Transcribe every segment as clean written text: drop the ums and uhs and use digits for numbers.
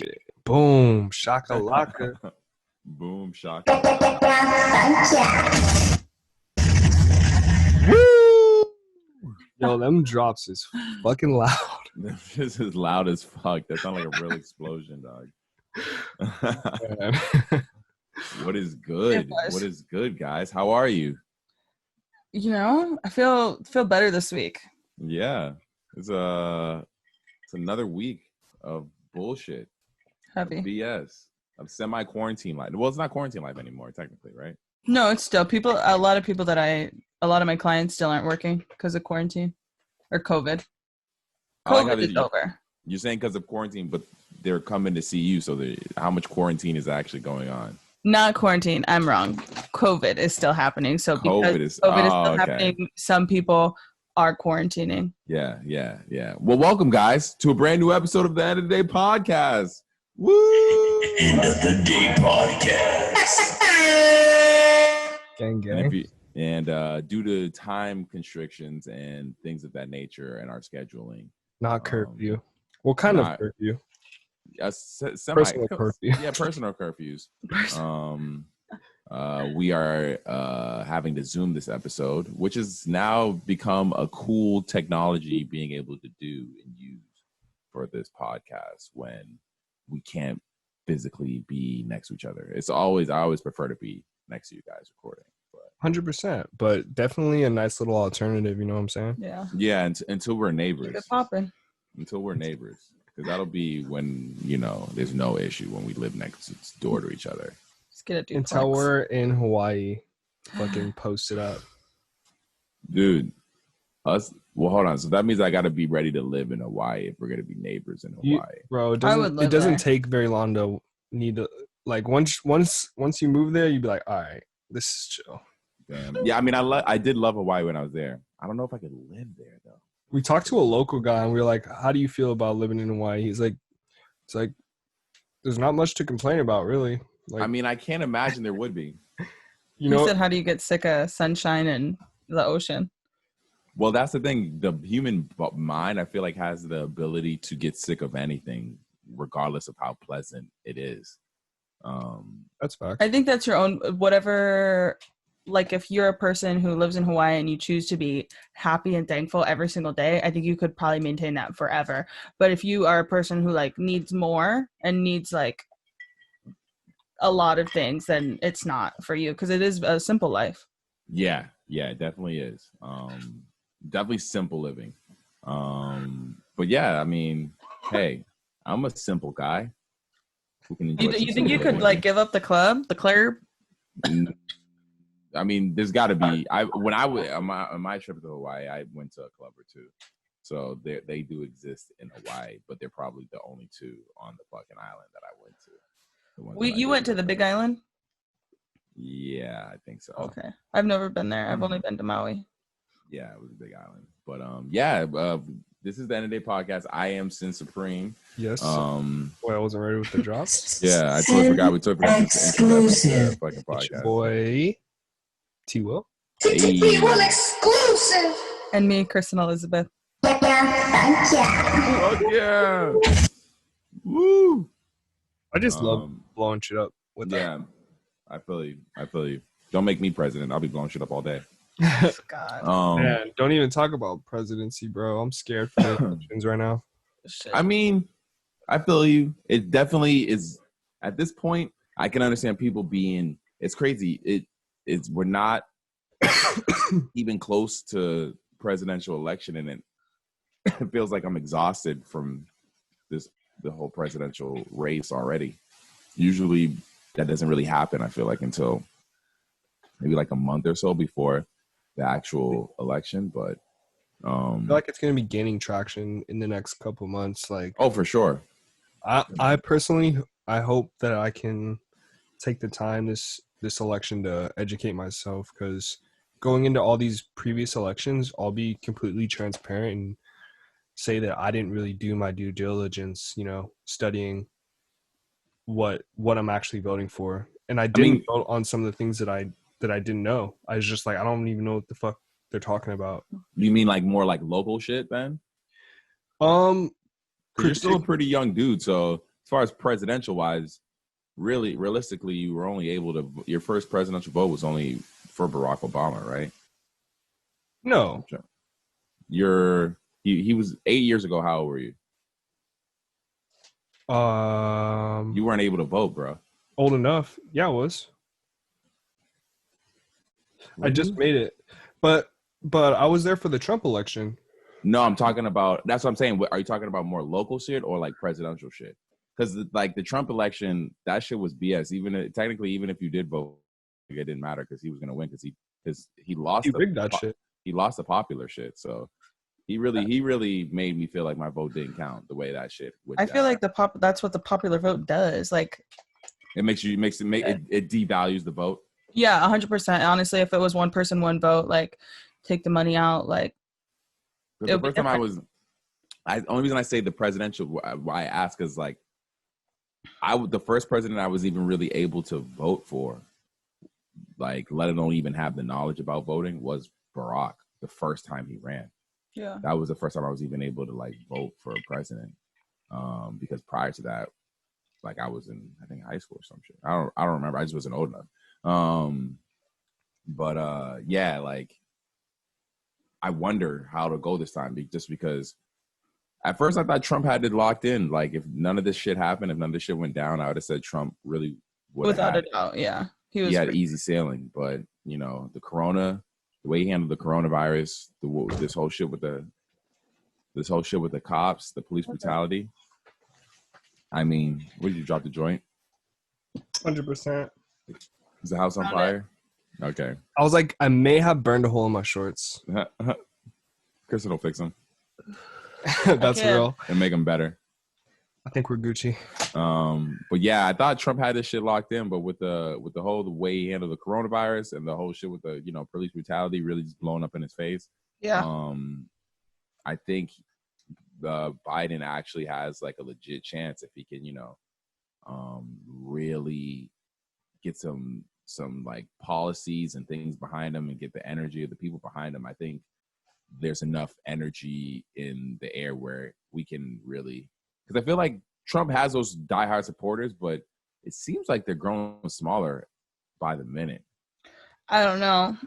it. Boom, shakalaka. Boom, shaka. Woo! Yo, them drops is fucking loud. This is loud as fuck. That sounds like a real explosion, dog. What is good? What is good, guys? How are you? You know, I feel better this week. Yeah, it's another week of bullshit. Heavy. Of BS. Of semi-quarantine life. Well, it's not quarantine life anymore, technically, right? No, it's still a lot of my clients still aren't working because of quarantine or COVID. COVID is over. You're saying because of quarantine, but they're coming to see you. So how much quarantine is actually going on? Not quarantine. I'm wrong. COVID is still happening. So because COVID is still happening, some people are quarantining. Yeah. Well, welcome, guys, to a brand new episode of the End of the Day podcast. Woo! End of the Day podcast. Gang. And due to time constrictions and things of that nature and our scheduling. Not curfew. What kind of curfew? Personal curfew. Yeah, personal curfews. We are having to Zoom this episode, which has now become a cool technology being able to do and use for this podcast when we can't physically be next to each other. I always prefer to be next to you guys recording. 100%, but definitely a nice little alternative. You know what I'm saying? Yeah. Until we're neighbors. Keep it popping. Until we're neighbors, because that'll be when there's no issue when we live next door to each other. Just get it. Until we're in Hawaii, fucking post it up, dude. Well, hold on. So that means I got to be ready to live in Hawaii if we're gonna be neighbors in Hawaii, bro. It doesn't take very long to need to once you move there, you'd be like, all right, this is chill. Damn. Yeah, I mean, I did love Hawaii when I was there. I don't know if I could live there though. We talked to a local guy and we were like, how do you feel about living in Hawaii? He's like, it's like, there's not much to complain about, really. I mean, I can't imagine there would be. He said, how do you get sick of sunshine and the ocean? Well, that's the thing. The human mind, I feel like, has the ability to get sick of anything, regardless of how pleasant it is. That's fact. I think that's your own, whatever. Like if you're a person who lives in Hawaii and you choose to be happy and thankful every single day, I think you could probably maintain that forever. But if you are a person who needs more and needs a lot of things, then it's not for you because it is a simple life. Yeah, it definitely is. Definitely simple living. But yeah, I mean, hey, I'm a simple guy who can enjoy. You think you could give up the club? I mean, there's got to be. When I was on my trip to Hawaii, I went to a club or two, so they do exist in Hawaii, but they're probably the only two on the fucking island that I went to. You went to the Big Island? Yeah, I think so. Okay, I've never been there. I've only been to Maui. Yeah, it was a Big Island, but this is the End of the Day podcast. I am Sin Supreme. Yes. Boy, I wasn't ready with the drops. Yeah, I totally forgot we took exclusive fucking podcast. It's your boy. T-Will. T-Will exclusive. And me, Kristen Elizabeth. Fuck yeah. Woo. I just love blowing shit up with that. Yeah, I feel you. Don't make me president. I'll be blowing shit up all day. God. Man, don't even talk about presidency, bro. I'm scared for the elections right now. Shit. I mean, I feel you. It definitely is. At this point, I can understand people being. It's crazy. We're not even close to presidential election, and it feels like I'm exhausted from the whole presidential race already. Usually that doesn't really happen, I feel like, until maybe a month or so before the actual election. But I feel like it's going to be gaining traction in the next couple months. For sure. I personally, I hope that I can take the time this election to educate myself, because going into all these previous elections, I'll be completely transparent and say that I didn't really do my due diligence, studying what I'm actually voting for. And I didn't vote on some of the things that I didn't know. I was just I don't even know what the fuck they're talking about. You mean more local shit then? You're You're still a pretty young dude, so as far as presidential wise, really realistically, you were only able to. Your first presidential vote was only for Barack Obama, right? No. He was 8 years ago. How old were you? You weren't able to vote, bro. Old enough. Yeah, I was. I just made it. But I was there for the Trump election. No, I'm talking about. That's what I'm saying. Are you talking about more local shit or like presidential shit? Because like the Trump election, that shit was BS. Technically, even if you did vote, it didn't matter because he was gonna win because he lost. He rigged that shit. He lost the popular shit. So he really made me feel like my vote didn't count the way that shit went I down. feel like that's what the popular vote does. Like it devalues the vote. Yeah, 100%. Honestly, if it was one person, one vote, like take the money out, like. The first time only reason I say the presidential, why I ask is like, the first president I was even really able to vote for, like, let alone even have the knowledge about voting, was Barack. The first time he ran, Yeah, that was the first time I was even able to like vote for a president. Because prior to that, like I was in, I think, high school or some shit. I don't remember. I just wasn't old enough. Yeah, like I wonder how to go this time, just because at first I thought Trump had it locked in. Like if none of this shit happened, if none of this shit went down, I would have said Trump really would have without a doubt. Yeah, he had easy sailing. But you know, the way he handled the coronavirus, this whole shit with the cops, the police brutality. I mean, what did you drop the joint? 100%. Is the house on fire? Okay. I was like, I may have burned a hole in my shorts. Kristen will fix them. That's real. And make them better. I think we're Gucci. But yeah, I thought Trump had this shit locked in, but with the way he handled the coronavirus and the whole shit with the police brutality really just blowing up in his face. Yeah. I think Biden actually has like a legit chance if he can, really get some like policies and things behind him and get the energy of the people behind him. I think there's enough energy in the air where we can really, because I feel like Trump has those diehard supporters, but it seems like they're growing smaller by the minute. I don't know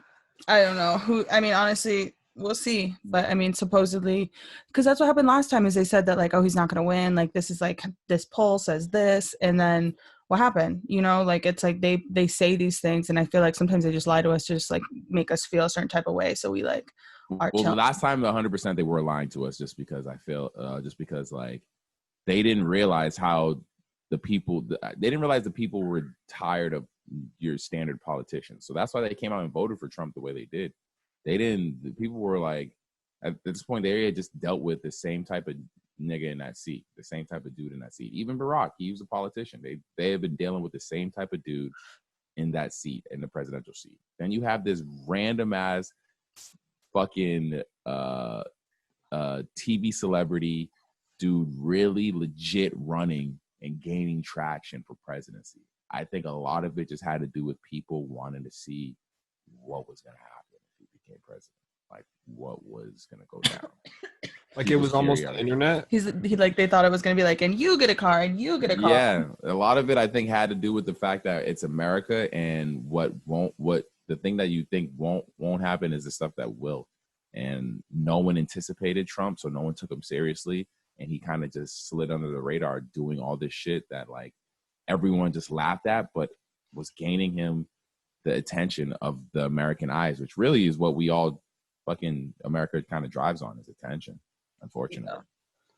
who. I mean, honestly, we'll see. But I mean, supposedly, because that's what happened last time, is they said that like, oh, he's not going to win. Like this is like, this poll says this, and then what happened? Like it's like they say these things, and I feel like sometimes they just lie to us to just like make us feel a certain type of way. So we like are. Well, the last time 100% they were lying to us, just because like they didn't realize how they didn't realize the people were tired of your standard politicians. So that's why they came out and voted for Trump the way they did. The people were like, at this point, they had just dealt with the same type of nigga in that seat, the same type of dude in that seat. Even Barack, he was a politician. They have been dealing with the same type of dude in that seat, in the presidential seat. Then you have this random ass fucking TV celebrity dude really legit running and gaining traction for presidency. I think a lot of it just had to do with people wanting to see what was going to happen if he became president. Like what was going to go down. Like it was almost the internet. They thought it was going to be like, and you get a car and you get a car. Yeah. A lot of it I think had to do with the fact that it's America, and what the thing that you think won't happen is the stuff that will. And no one anticipated Trump, so no one took him seriously. And he kind of just slid under the radar doing all this shit that like everyone just laughed at, but was gaining him the attention of the American eyes, which really is what we all fucking America kind of drives on, is attention, unfortunately. Yeah.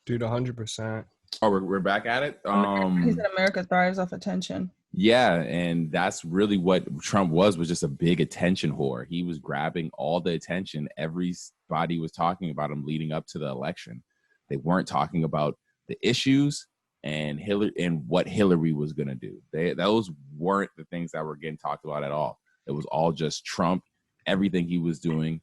Dude, 100%. Oh, we're back at it? He said America thrives off attention. Yeah, and that's really what Trump was just a big attention whore. He was grabbing all the attention. Everybody was talking about him leading up to the election. They weren't talking about the issues and Hillary and what Hillary was going to do. Those weren't the things that were getting talked about at all. It was all just Trump, everything he was doing,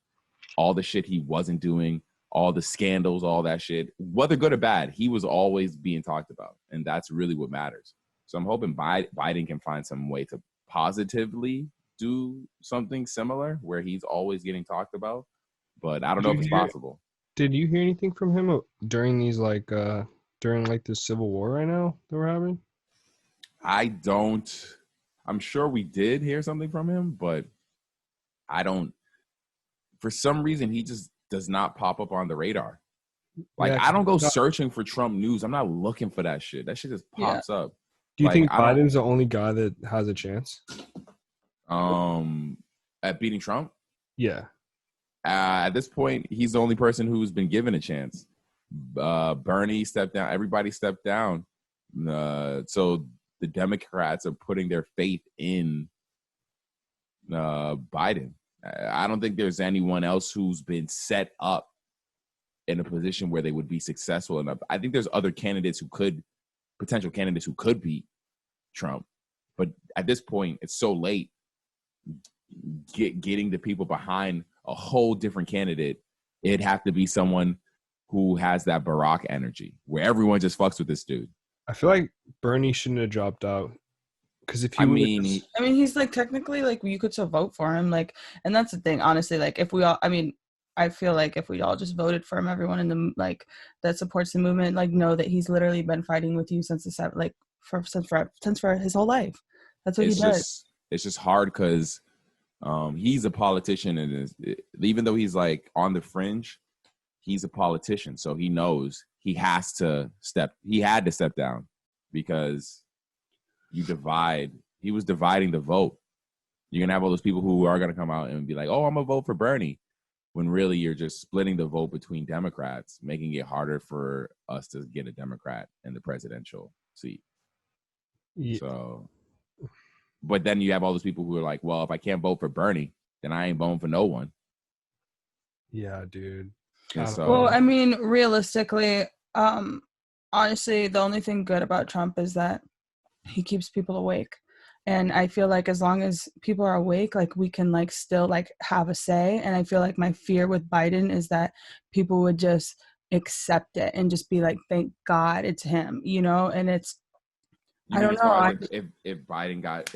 all the shit he wasn't doing, all the scandals, all that shit. Whether good or bad, he was always being talked about. And that's really what matters. So I'm hoping Biden can find some way to positively do something similar where he's always getting talked about. But I don't know if it's possible. Did you hear anything from him during these like during like the Civil War right now that we're having? I'm sure we did hear something from him, but I don't, for some reason, he just does not pop up on the radar. Like, Yeah, I don't go no. searching for Trump news. I'm not looking for that shit. That shit just pops up. Do you Like, think I don't- Biden's the only guy that has a chance? At beating Trump? Yeah. At this point, he's the only person who's been given a chance. Bernie stepped down. Everybody stepped down. So the Democrats are putting their faith in Biden. I don't think there's anyone else who's been set up in a position where they would be successful enough. I think there's other potential candidates who could beat Trump. But at this point, it's so late. Getting the people behind a whole different candidate, it'd have to be someone who has that Barack energy, where everyone just fucks with this dude. I feel like Bernie shouldn't have dropped out. Because if he I would've mean, just- he's like technically like you could still vote for him, like, and that's the thing. Honestly, like if we all, I feel like if we all just voted for him, everyone in the like that supports the movement, like know that he's literally been fighting with you since for his whole life. That's what he does. It's just hard because he's a politician, and even though he's like on the fringe, he's a politician, so he knows he had to step down because he was dividing the vote. You're gonna have all those people who are gonna come out and be like, oh, I'm gonna vote for Bernie, when really you're just splitting the vote between Democrats, making it harder for us to get a Democrat in the presidential seat. Yeah. So, but then you have all those people who are like, well, if I can't vote for Bernie, then I ain't voting for no one. Yeah, dude. And so, Well, realistically, honestly, the only thing good about Trump is that he keeps people awake. And I feel like as long as people are awake, like we can like still like have a say. And I feel like my fear with Biden is that people would just accept it and just be like, thank God it's him, and it's, I don't know. If Biden got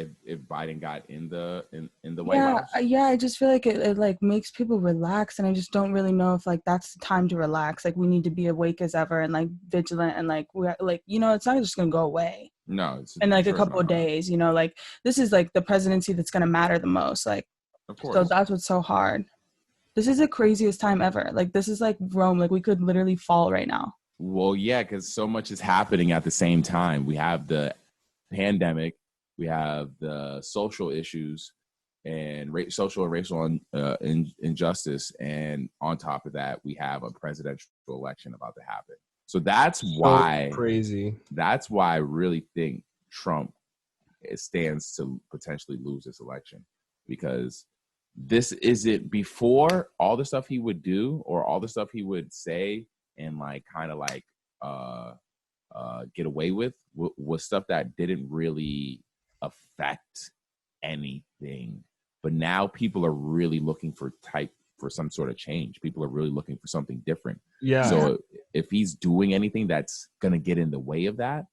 in the White House. Yeah, I just feel like it like makes people relax, and I just don't really know if like that's the time to relax. Like we need to be awake as ever and like vigilant, and like we're like it's not just gonna go away. No, in like a couple of days. Like this is like the presidency that's gonna matter the most. Like, of course. So that's what's so hard. This is the craziest time ever. Like this is like Rome. Like we could literally fall right now. Well, yeah, because so much is happening at the same time. We have the pandemic, we have the social issues and social and racial injustice, and on top of that, we have a presidential election about to happen. So that's why crazy. That's why I really think Trump stands to potentially lose this election, because this isn't before all the stuff he would do or all the stuff he would say and like kind of like get away with was stuff that didn't really affect anything. But now people are really looking for some sort of change. People are really looking for something different. Yeah. So if he's doing anything that's going to get in the way of that,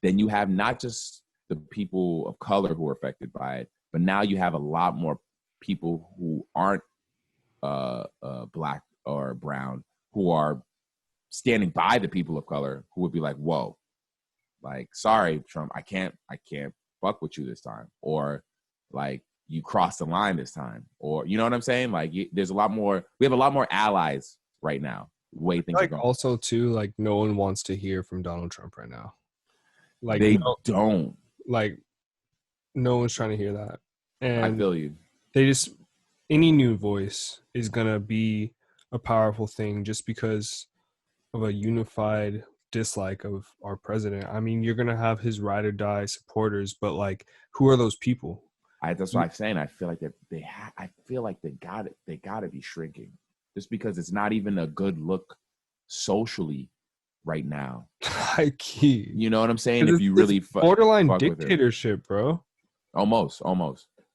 then you have not just the people of color who are affected by it, but now you have a lot more people who aren't black or brown who are standing by the people of color who would be like, whoa, like, sorry, Trump, I can't fuck with you this time. Or like, you crossed the line this time. Or, you know what I'm saying? Like, we have a lot more allies right now. Way things are going. Also, too, like, no one wants to hear from Donald Trump right now. Like, they don't. Like, no one's trying to hear that. And I feel you. Any new voice is going to be a powerful thing just because of a unified dislike of our president. I mean, you're going to have his ride or die supporters, but like, who are those people? That's what I'm saying. I feel like they got to be shrinking just because it's not even a good look socially right now. You know what I'm saying? If you really borderline dictatorship, bro. Almost.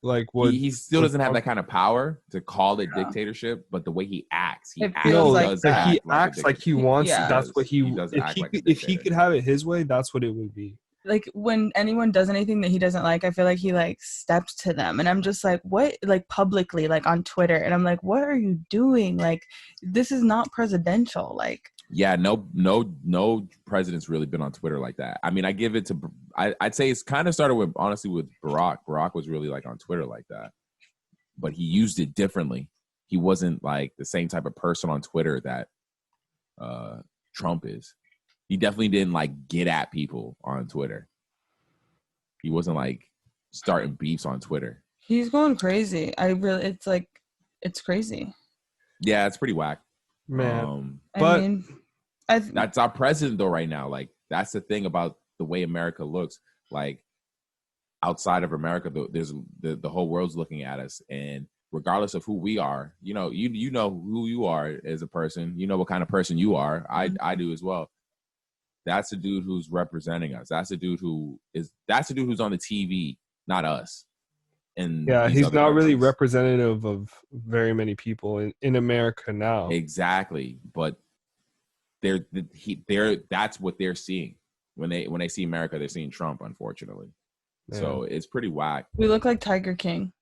Like what? He still doesn't have that kind of power to call it dictatorship, but the way he acts, he acts like he wants. Yeah. That's what he does. If he could have it his way, that's what it would be. Like when anyone does anything that he doesn't like, I feel like he like steps to them, and I'm just like, what? Like publicly, like on Twitter, and I'm like, what are you doing? Like this is not presidential. Like Yeah, no president's really been on Twitter like that. I mean, I give it to I'd say it's kind of started with honestly with Barack. Barack was really like on Twitter like that, but he used it differently. He wasn't like the same type of person on Twitter that Trump is. He definitely didn't like get at people on Twitter. He wasn't like starting beefs on Twitter. He's going crazy. It's crazy. Yeah, it's pretty whack. Man. I mean, That's our president though right now. Like that's the thing about the way America looks. Like outside of America, there's the whole world's looking at us, and regardless of who we are, you know who you are as a person. You know what kind of person you are. I do as well. That's the dude who's representing us. That's the dude who's on the TV, not us. And yeah, he's not really representative of very many people in America now. Exactly, but that's what they're seeing when they see America. They're seeing Trump, unfortunately. Yeah. So it's pretty whack. We look like Tiger King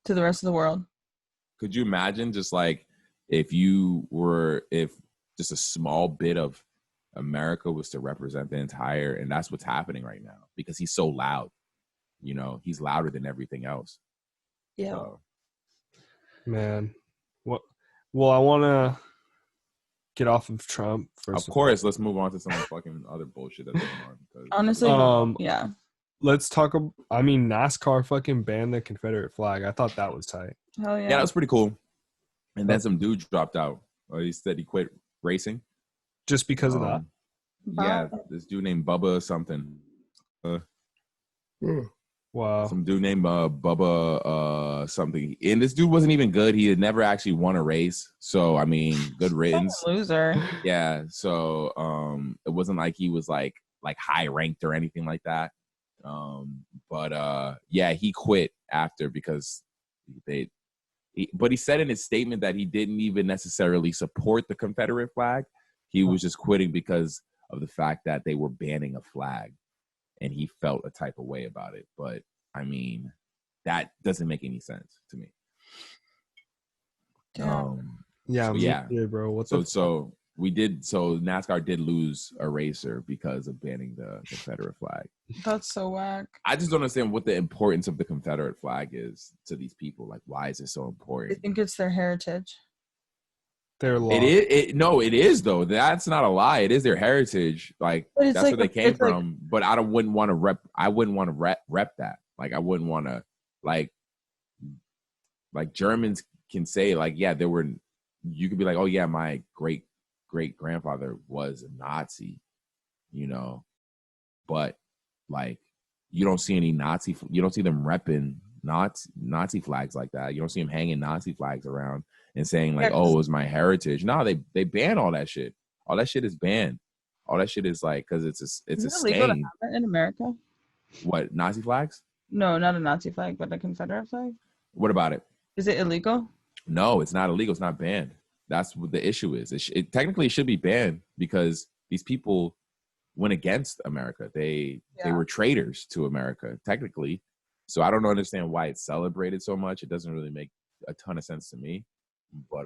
to the rest of the world. Could you imagine just like if just a small bit of America was to represent the entire, and that's what's happening right now because he's so loud. You know, he's louder than everything else. Yeah. So. Man, what? Well, I want to get off of Trump first. Of course, let's move on to some fucking other bullshit that's going on. Because, honestly, yeah. Let's talk. I mean, NASCAR fucking banned the Confederate flag. I thought that was tight. Hell yeah. Yeah, that was pretty cool. And then some dude dropped out. He said he quit racing. Just because of that? Yeah, this dude named Bubba something. Wow. Some dude named Bubba something. And this dude wasn't even good. He had never actually won a race. So, I mean, good riddance. Loser. Yeah. So, it wasn't like he was like high ranked or anything like that. But yeah, he quit after because but he said in his statement that he didn't even necessarily support the Confederate flag. He was just quitting because of the fact that they were banning a flag. And he felt a type of way about it. But, I mean, that doesn't make any sense to me. Yeah, bro. So NASCAR did lose a racer because of banning the Confederate flag. That's so whack. I just don't understand what the importance of the Confederate flag is to these people. Like, why is it so important? I think it's their heritage. Their law. It is though. That's not a lie. It is their heritage. Like that's like where they came from. But I wouldn't want to rep. I wouldn't want to rep that. Like I wouldn't want to like Germans can say like, yeah, there were. You could be like, oh yeah, my great grandfather was a Nazi, you know, but like you don't see any you don't see them repping Nazi flags like that. You don't see them hanging Nazi flags around and saying like, oh, it was my heritage. No, they ban all that shit. All that shit is banned. All that shit is like because it's a stain. Illegal to have it in America? What, Nazi flags? No, not a Nazi flag, but a Confederate flag. What about it? Is it illegal? No, it's not illegal. It's not banned. That's what the issue is. It technically should be banned because these people went against America. They were traitors to America, technically. So I don't understand why it's celebrated so much. It doesn't really make a ton of sense to me. But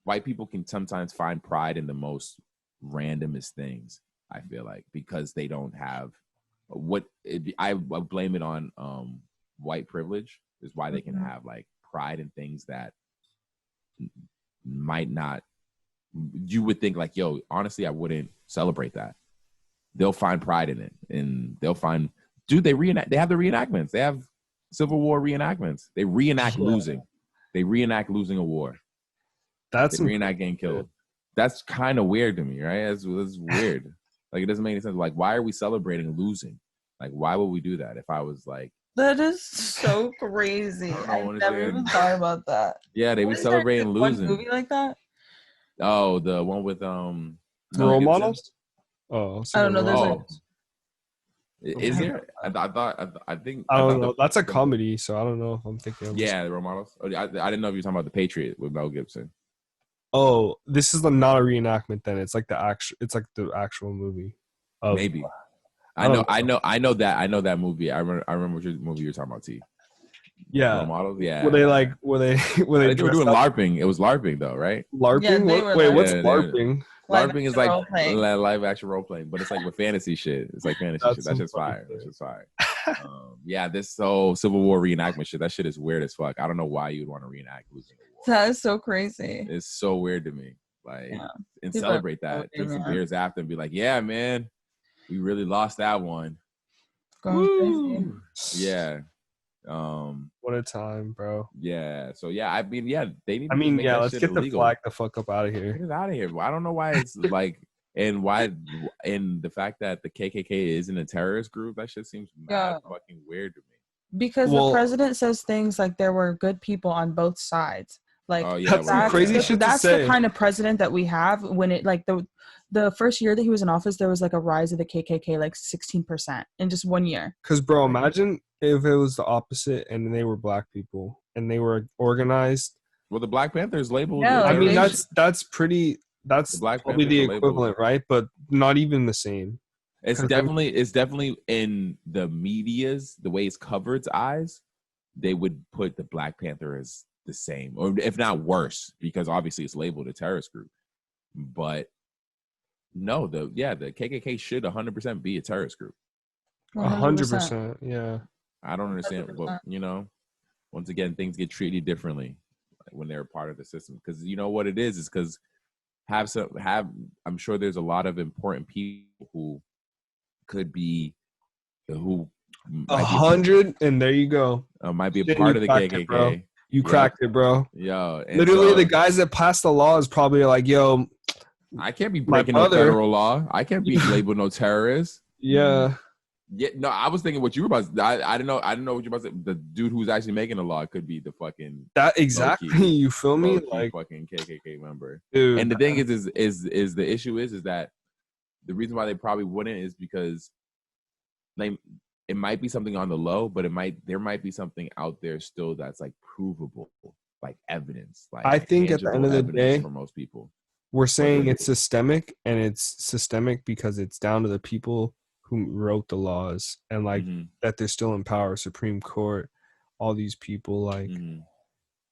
white people can sometimes find pride in the most randomest things, I feel like, because they don't have I blame it on white privilege is why they can have like pride in things that might not, you would think like, yo, honestly, I wouldn't celebrate that. They'll find pride in it, and they'll find, dude, they have the reenactments. They have Civil War reenactments. They reenact losing. They reenact losing a war. They reenact getting killed. That's kind of weird to me, right? That's weird. Like, it doesn't make any sense. Like, why are we celebrating losing? Like, why would we do that if I was like... That is so crazy. I never even thought about that. Yeah, they were celebrating losing. One movie like that? Oh, the one with... Role models? Oh, I don't know. There's is there? I think. I don't know. That's a comedy, so I don't know if I'm thinking of the role models. I didn't know if you were talking about The Patriot with Mel Gibson. Oh, this is not a reenactment then. It's like the actual movie. Maybe. I know that movie. I remember which movie you're talking about, T. Yeah. Role models. Yeah. Were they like? Were they? Were I they think they were dressed doing up LARPing. It was LARPing though, right? LARPing? Yeah, they were Wait, what's Yeah, LARPing? Live LARPing is action like role playing. live action role playing, but it's like with fantasy shit. It's like fantasy shit. That's That some shit's funny fire. That shit. shit's fire. Yeah, this whole Civil War reenactment shit. That shit is weird as fuck. I don't know why you'd want to reenact losing a war. That is so crazy. It's so weird to me. Like, Yeah. and People are celebrate that. crazy, Drink some man. beers after and be like, yeah, man, we really lost that one. Going crazy. Woo! Yeah. What a time, bro. Yeah. So yeah, I mean, yeah, they need I to mean, make yeah, that let's shit get the illegal. flag the fuck up out of Get here. it out of here. I don't know why it's like, and why, and the fact that the KKK isn't a terrorist group, that shit seems mad fucking weird to me. Because Well- the president says things like there were good people on both sides. Like Oh, yeah, That's some crazy shit to that's say. the kind of president that we have. When it like the first year that he was in office, there was like a rise of the KKK like 16% in just 1 year. Because, bro, imagine if it was the opposite and they were black people and they were organized. Well, the Black Panther is labeled. Yeah, I like, mean, they that's pretty. That's The Black probably Panthers the are labeled. equivalent, right? But not even the same. It's definitely in the media's, the way it's covered's eyes, they would put the Black Panther as the same, or if not worse, because obviously it's labeled a terrorist group. But no, the KKK should 100% be a terrorist group. 100%. Yeah. I don't understand, but once again, things get treated differently when they're a part of the system. Because you know what it is because I'm sure there's a lot of important people who could be 100, and there you go. Might be a Shit, part you of the cracked KKK. it, bro. You cracked it, bro. Yo, Literally, the guys that passed the law is probably like, yo, I can't be breaking no federal law. I can't be labeled no terrorist. Yeah. Yeah, no, I was thinking what you were about. I didn't know what you were about to say. The dude who's actually making the law could be the fucking that exactly. low-key, you feel me? Like fucking KKK member. Dude. And the thing is the issue is that the reason why they probably wouldn't is because it might be something on the low, but there might be something out there still that's like provable, like evidence. Like I think at the end of the day, for most people, we're saying it's systemic, and it's systemic because it's down to the people who wrote the laws and like that they're still in power, Supreme Court, all these people, like,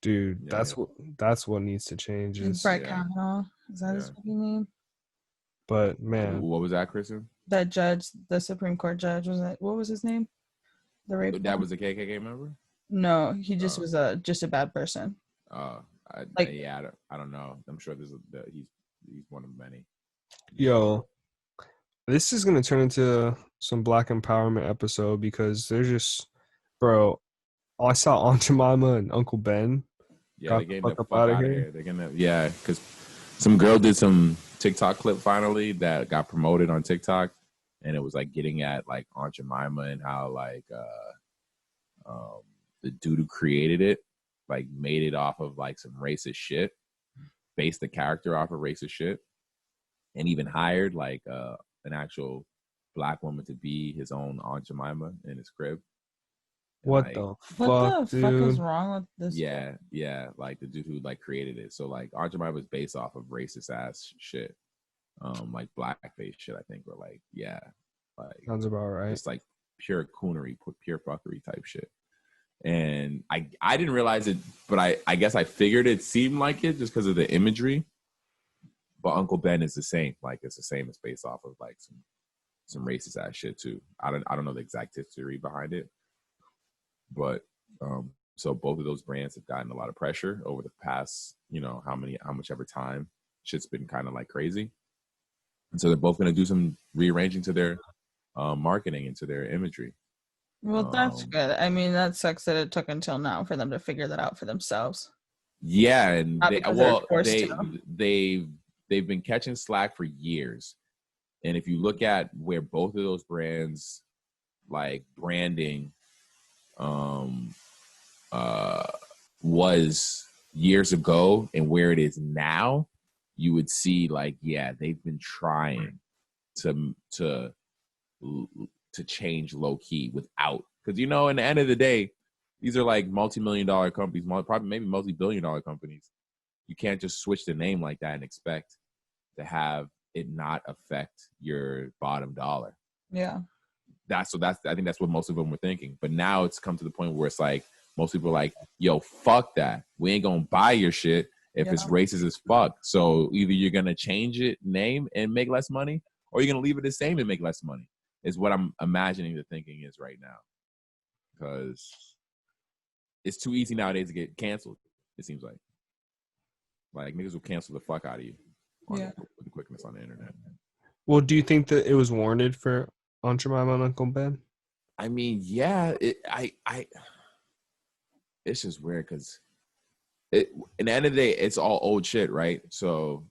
dude, that's what needs to change. Brett Kavanaugh, is that his fucking name? But man, what was that, Kristen? That judge, the Supreme Court judge, what was his name? The rape. That was a KKK member? No, he just was just a bad person. I don't know. I'm sure he's one of many. Yo, this is gonna turn into some Black empowerment episode because they're just, bro. I saw Aunt Jemima and Uncle Ben. Yeah, they getting the fuck out of here. They're gonna because some girl did some TikTok clip finally that got promoted on TikTok, and it was like getting at like Aunt Jemima and how like the dude who created it like made it off of like some racist shit, based the character off of racist shit, and even hired like an actual Black woman to be his own Aunt Jemima in his crib. What like, the fuck, what the fuck dude? is wrong with this? Yeah, like the dude who like created it. So like Aunt Jemima was based off of racist ass shit, like blackface shit, I think, or like like sounds about right. It's like pure coonery, pure fuckery type shit. And I didn't realize it, but I guess I figured it seemed like it just because of the imagery. But Uncle Ben is the same. Like it's the same. It's based off of like some racist ass shit too. I don't know the exact history behind it. But so both of those brands have gotten a lot of pressure over the past, how much ever time. Shit's been kind of like crazy. And so they're both going to do some rearranging to their marketing and to their imagery. Well, that's good. I mean, that sucks that it took until now for them to figure that out for themselves. Yeah, and they've been catching slack for years. And if you look at where both of those brands like branding was years ago and where it is now, you would see like, yeah, they've been trying to change low key without, because in the end of the day, these are like multi-million-dollar companies, probably maybe multi-billion-dollar companies. You can't just switch the name like that and expect to have it not affect your bottom dollar. Yeah. I think that's what most of them were thinking. But now it's come to the point where it's like Most people are like, yo, fuck that. We ain't gonna buy your shit if it's racist as fuck. So either you're gonna change it name and make less money, or you're gonna leave it the same and make less money. Is what I'm imagining the thinking is right now. Because it's too easy nowadays to get canceled, it seems like. Like, niggas will cancel the fuck out of you with the quickness on the internet. Well, do you think that it was warranted for Aunt Jemima and Uncle Ben? I mean, yeah, it's just weird because in the end of the day, it's all old shit, right? So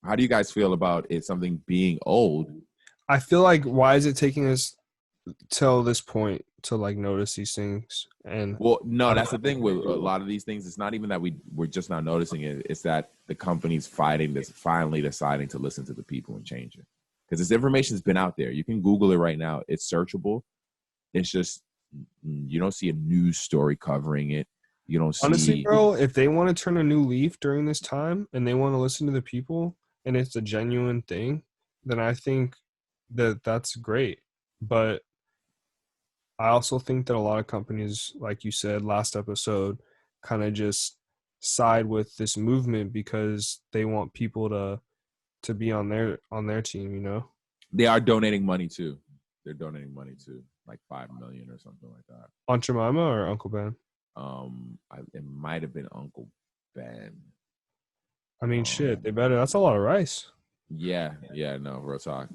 how do you guys feel about it something being old? I feel like, why is it taking us till this point to like notice these things? And Well, no, that's the thing with a lot of these things. It's not even that we're just not noticing it. It's that the company's fighting this, finally deciding to listen to the people and change it. Because this information's been out there. You can Google it right now. It's searchable. It's just you don't see a news story covering it. You don't see. Honestly, bro, if they want to turn a new leaf during this time and they want to listen to the people and it's a genuine thing, then I think that that's great. But I also think that a lot of companies, like you said last episode, kind of just side with this movement because they want people to be on their team, you know? They are donating money too. They're donating money too, like $5 million or something like that. Aunt Jemima or Uncle Ben? It might have been Uncle Ben. I mean, shit, they better. That's a lot of rice. Yeah, no, real talk.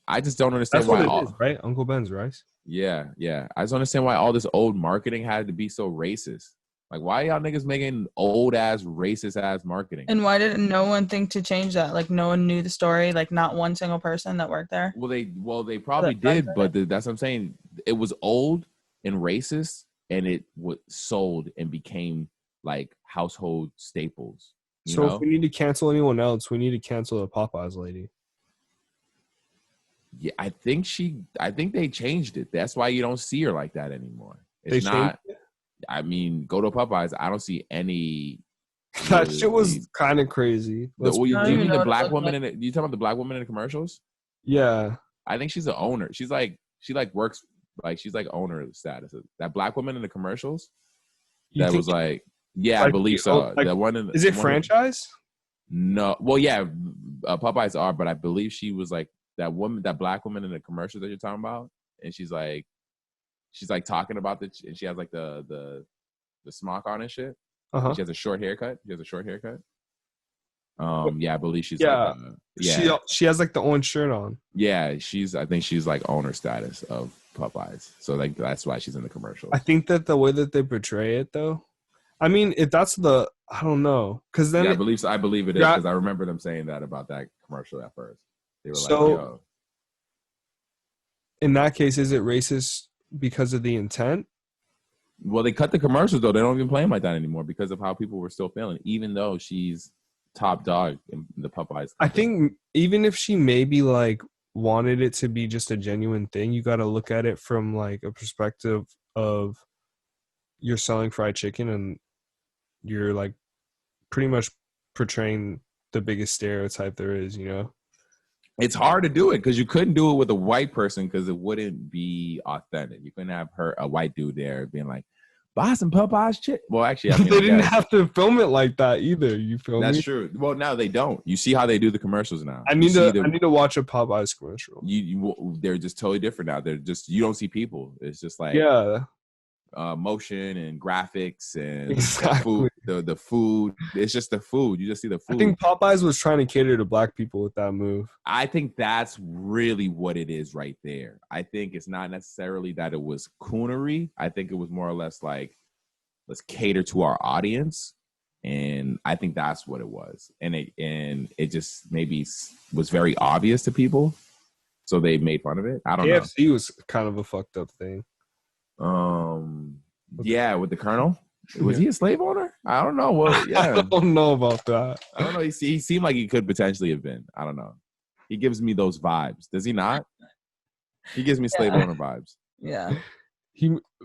I just don't understand That's why. what it is, right? Uncle Ben's rice. Yeah. I just don't understand why all this old marketing had to be so racist. Like, why y'all niggas making old ass racist ass marketing? And why didn't no one think to change that? Like, no one knew the story. Like, not one single person that worked there. Well, they probably did, but that's what I'm saying. It was old and racist, and it was sold and became like household staples. So if we need to cancel anyone else, we need to cancel the Popeyes lady. Yeah, I think they changed it. That's why you don't see her like that anymore. It's not. I mean, go to Popeyes. I don't see any. That shit was kind of crazy. Do you mean the black woman you talking about the black woman in the commercials? Yeah, I think she's the owner. She works like she's like owner status. That black woman in the commercials. That was like, yeah, I believe so. Like, that one. Is it franchise? No. Well, yeah, Popeyes are, but I believe she was like that woman, that black woman in the commercial that you're talking about, and she's like talking about and she has like the smock on and shit. Uh-huh. She has a short haircut. Yeah, I believe she's she has like the orange shirt on. Yeah, I think she's like owner status of Popeyes. So like that's why she's in the commercial. I think that the way that they portray it though, I mean, if that's I don't know, because then I believe it is, because I remember them saying that about that commercial at first. They were like, yo. In that case, is it racist because of the intent? Well, they cut the commercials though. They don't even play them like that anymore because of how people were still feeling, even though she's top dog in the Popeyes. I think even if she maybe like wanted it to be just a genuine thing, you got to look at it from like a perspective of you're selling fried chicken and you're like pretty much portraying the biggest stereotype there is, you know? It's hard to do it because you couldn't do it with a white person because it wouldn't be authentic. You couldn't have a white dude there being like, buy some Popeyes chicken. Well, actually, I mean, they didn't have to film it like that either. You feel me? That's true. Well, now they don't. You see how they do the commercials now. I need to watch a Popeyes commercial. They're just totally different now. They're just, you don't see people. It's just like motion and graphics and exactly. the food. It's just the food. You just see the food. I think Popeyes was trying to cater to black people with that move. I think that's really what it is right there. I think it's not necessarily that it was coonery. I think it was more or less like, let's cater to our audience. And I think that's what it was. And it just maybe was very obvious to people. So they made fun of it. I don't know. KFC was kind of a fucked up thing. Yeah, with the Colonel. Was he a slave owner? I don't know. Well, yeah. I don't know about that. I don't know. He seemed like he could potentially have been. I don't know. He gives me those vibes. Does he not? He gives me slave owner vibes. Yeah.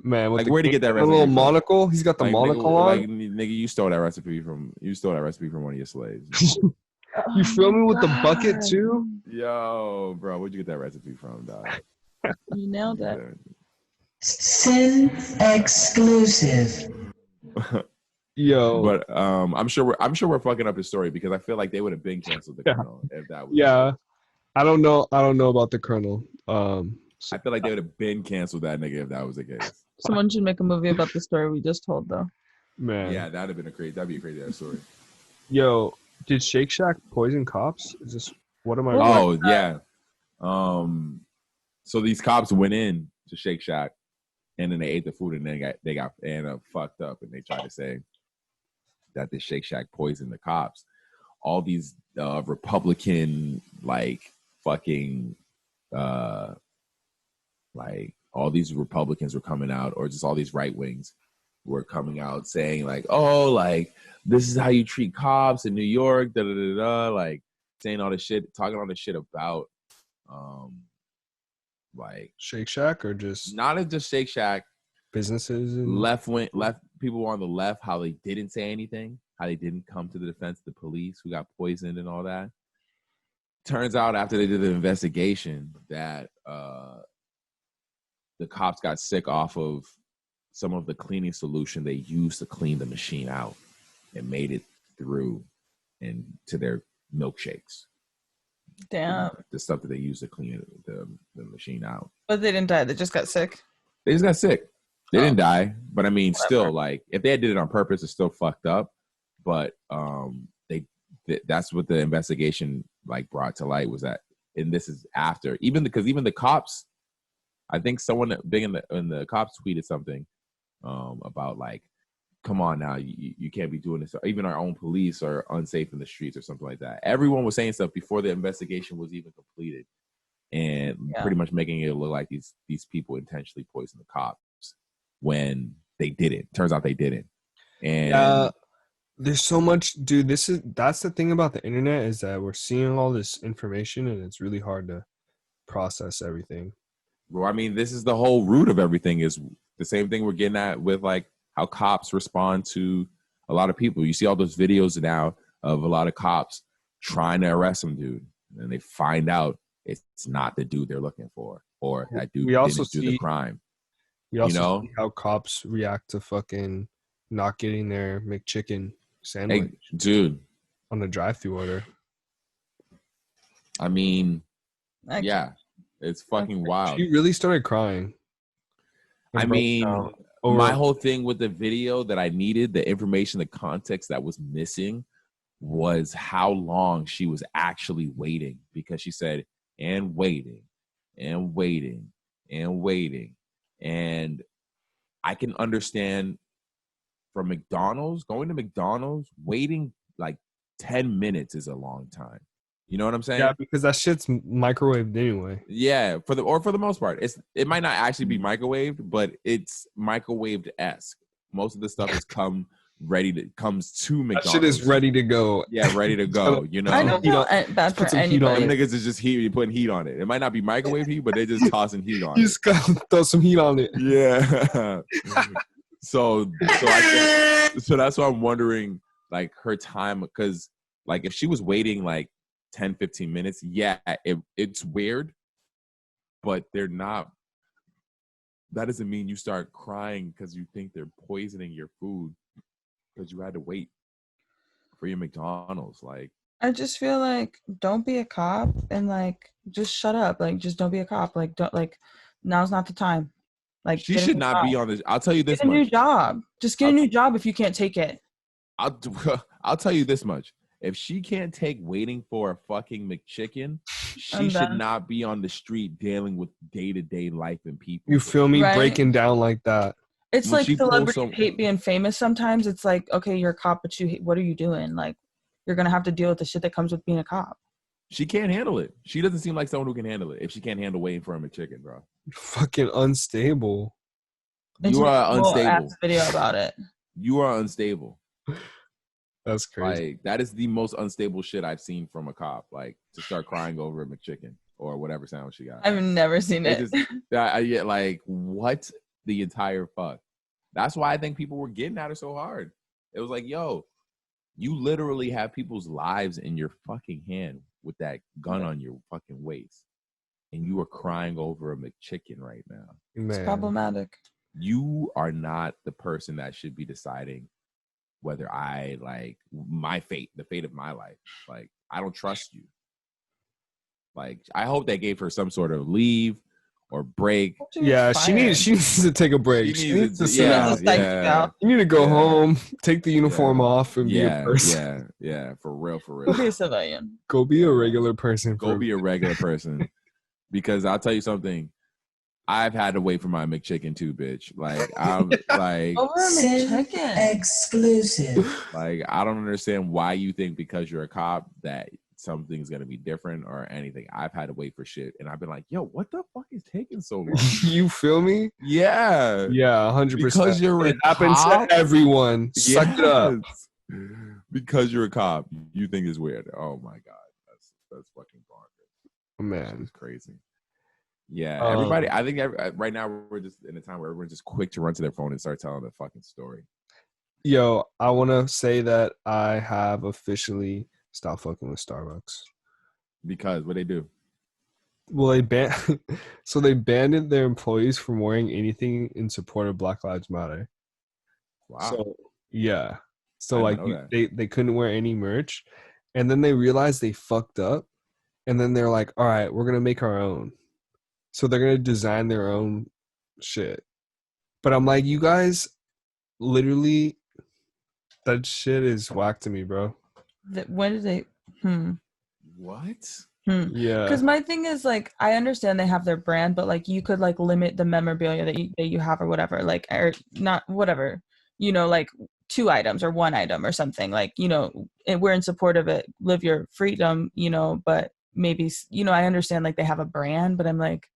Like, where'd he get that recipe? Little monocle. He's got the monocle on. Like, nigga, you stole that recipe from one of your slaves. You feel me with the bucket too? Yo, bro, where'd you get that recipe from, dog? You nailed it. Sin exclusive. Yo, But I'm sure we're fucking up his story because I feel like they would have been canceled the Yeah. Colonel if that was. yeah, I don't know. I don't know about the Colonel. I feel like they would have been canceled that nigga if that was the case. Someone should make a movie about the story we just told, though. Man, Yeah, that'd be a crazy ass story. yo, did Shake Shack poison cops? Is this what am I? Oh yeah. So these cops went in to Shake Shack, and then they ate the food, and then they got fucked up, and they tried to say that the Shake Shack poisoned the cops. All these Republican fucking all these Republicans were coming out, or just all these right wings were coming out saying this is how you treat cops in New York, da da da da, saying all this shit, talking all this shit about Shake Shack or just not just Shake Shack, businesses and left people on the left, how they didn't say anything, how they didn't come to the defense of the police who got poisoned and all that. Turns out after they did the investigation that the cops got sick off of some of the cleaning solution they used to clean the machine out and made it through into their milkshakes. Damn. The stuff that they use to clean the machine out. But they didn't die. They just got sick. They just got sick. They didn't die, but I mean, still, if they did it on purpose, it's still fucked up. But that's what the investigation brought to light, was that, and this is after even the cops. I think someone big in the cops tweeted something about come on now, you can't be doing this. Even our own police are unsafe in the streets or something like that. Everyone was saying stuff before the investigation was even completed, and pretty much making it look like these people intentionally poisoned the cops when they didn't. Turns out they didn't. And there's so much, dude. That's the thing about the internet, is that we're seeing all this information and it's really hard to process everything. Well, I mean, this is the whole root of everything, is the same thing we're getting at with how cops respond to a lot of people. You see all those videos now of a lot of cops trying to arrest some dude, and they find out it's not the dude they're looking for, or that dude didn't do the crime. We also see how cops react to fucking not getting their McChicken sandwich, dude, on the drive-thru order. I mean, yeah, it's fucking wild. She really started crying. I mean, my whole thing with the video that I needed, the information, the context that was missing, was how long she was actually waiting, because she said, and waiting, and waiting, and waiting. And I can understand from McDonald's, going to McDonald's, waiting 10 minutes is a long time. You know what I'm saying? Yeah, because that shit's microwaved anyway. Yeah, for the most part, it might not actually be microwaved, but it's microwaved-esque. Most of the stuff comes to McDonald's. That shit is ready to go. Yeah, ready to go. You know, I don't feel bad for anybody. Them niggas is just putting heat on it. It might not be microwave heat, but they're just tossing heat on it. You just gotta throw some heat on it. Yeah. So that's why I'm wondering, her time, because if she was waiting 10, 15 minutes, yeah, it's weird, but they're not. That doesn't mean you start crying because you think they're poisoning your food because you had to wait for your McDonald's. I just feel don't be a cop and just shut up. Just don't be a cop. Don't now's not the time. She should not be on this. I'll tell you this much. Get a new job. Just get a new job if you can't take it. I'll tell you this much. If she can't take waiting for a fucking McChicken, she should not be on the street dealing with day-to-day life and people. You feel me? Right? Breaking down like that. It's like celebrities hate being famous sometimes. It's okay, you're a cop, but what are you doing? You're going to have to deal with the shit that comes with being a cop. She can't handle it. She doesn't seem like someone who can handle it if she can't handle waiting for a McChicken, bro. Fucking unstable. You are unstable. Video about it. You are unstable. That's crazy. That is the most unstable shit I've seen from a cop. To start crying over a McChicken or whatever sandwich she got. I've never seen it. I get what the entire fuck. That's why I think people were getting at her so hard. It was yo, you literally have people's lives in your fucking hand with that gun on your fucking waist. and you are crying over a McChicken right now. It's Man. problematic. You are not the person that should be deciding whether I like my fate, the fate of my life. Like, I don't trust you. Like, I hope they gave her some sort of leave or break. Yeah, she needs to take a break. She needs to sit out. You need to go home, take the uniform off, and be a person. Yeah, for real. Go be a civilian. Go be a regular person. Go be a regular person. Because I'll tell you something. I've had to wait for my McChicken too, bitch. Like, I'm like over a McChicken exclusive. Like, I don't understand why you think because you're a cop that something's gonna be different or anything. I've had to wait for shit, and I've been like, "Yo, what the fuck is taking so long?" You feel me? Yeah, 100%. Because you're it a happens cop? to everyone. Suck it up. Because you're a cop, you think it's weird. Oh my god, that's fucking bonkers. Man, it's crazy. Yeah, everybody. I think right now we're just in a time where everyone's just quick to run to their phone and start telling a fucking story. Yo, I want to say that I have officially stopped fucking with Starbucks. Because what they do? Well, they banned their employees from wearing anything in support of Black Lives Matter. Wow. So yeah, so I like didn't know they couldn't wear any merch, and then they realized they fucked up, and then they're like, all right, we're gonna make our own. So they're gonna design their own shit. But I'm like, you guys, literally, that shit is whack to me, bro. When did they? What? Yeah. Because my thing is, like, I understand they have their brand, but like, you could like limit the memorabilia that you have or whatever, like, or not whatever, like 2 items or 1 item or something. Like, we're in support of it. Live your freedom, but maybe I understand like they have a brand, but I'm like,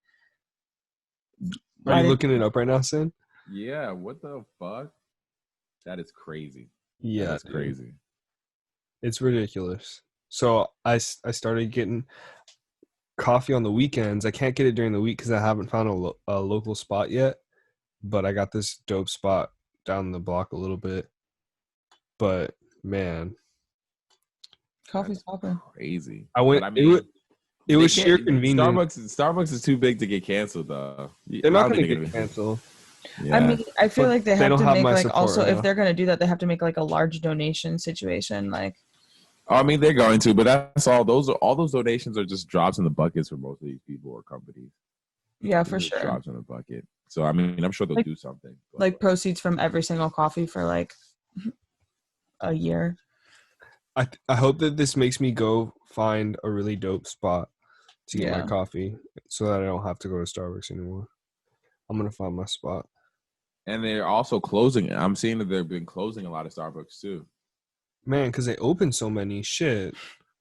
are you looking it up right now, Sin? Yeah. What the fuck? That is crazy. Yeah, that's crazy. It's ridiculous. So I started getting coffee on the weekends. I can't get it during the week because I haven't found a local spot yet. But I got this dope spot down the block a little bit. But man, coffee's popping. Crazy. I went. It was sheer convenience. Starbucks is too big to get canceled, though. They're not going to get canceled. Yeah. I mean, I feel like they have to make like also right if they're going to do that, they have to make like a large donation situation. Like, I mean, they're going to, but that's all. All those donations are just drops in the buckets for most of these people or companies. Yeah, for sure. Drops in the bucket. So I mean, I'm sure they'll do something. Like proceeds from every single coffee for like a year. I hope that this makes me go find a really dope spot to get my coffee so that I don't have to go to Starbucks anymore. I'm going to find my spot. And they're also closing. I'm seeing that they've been closing a lot of Starbucks too. Man, because they open so many. Shit.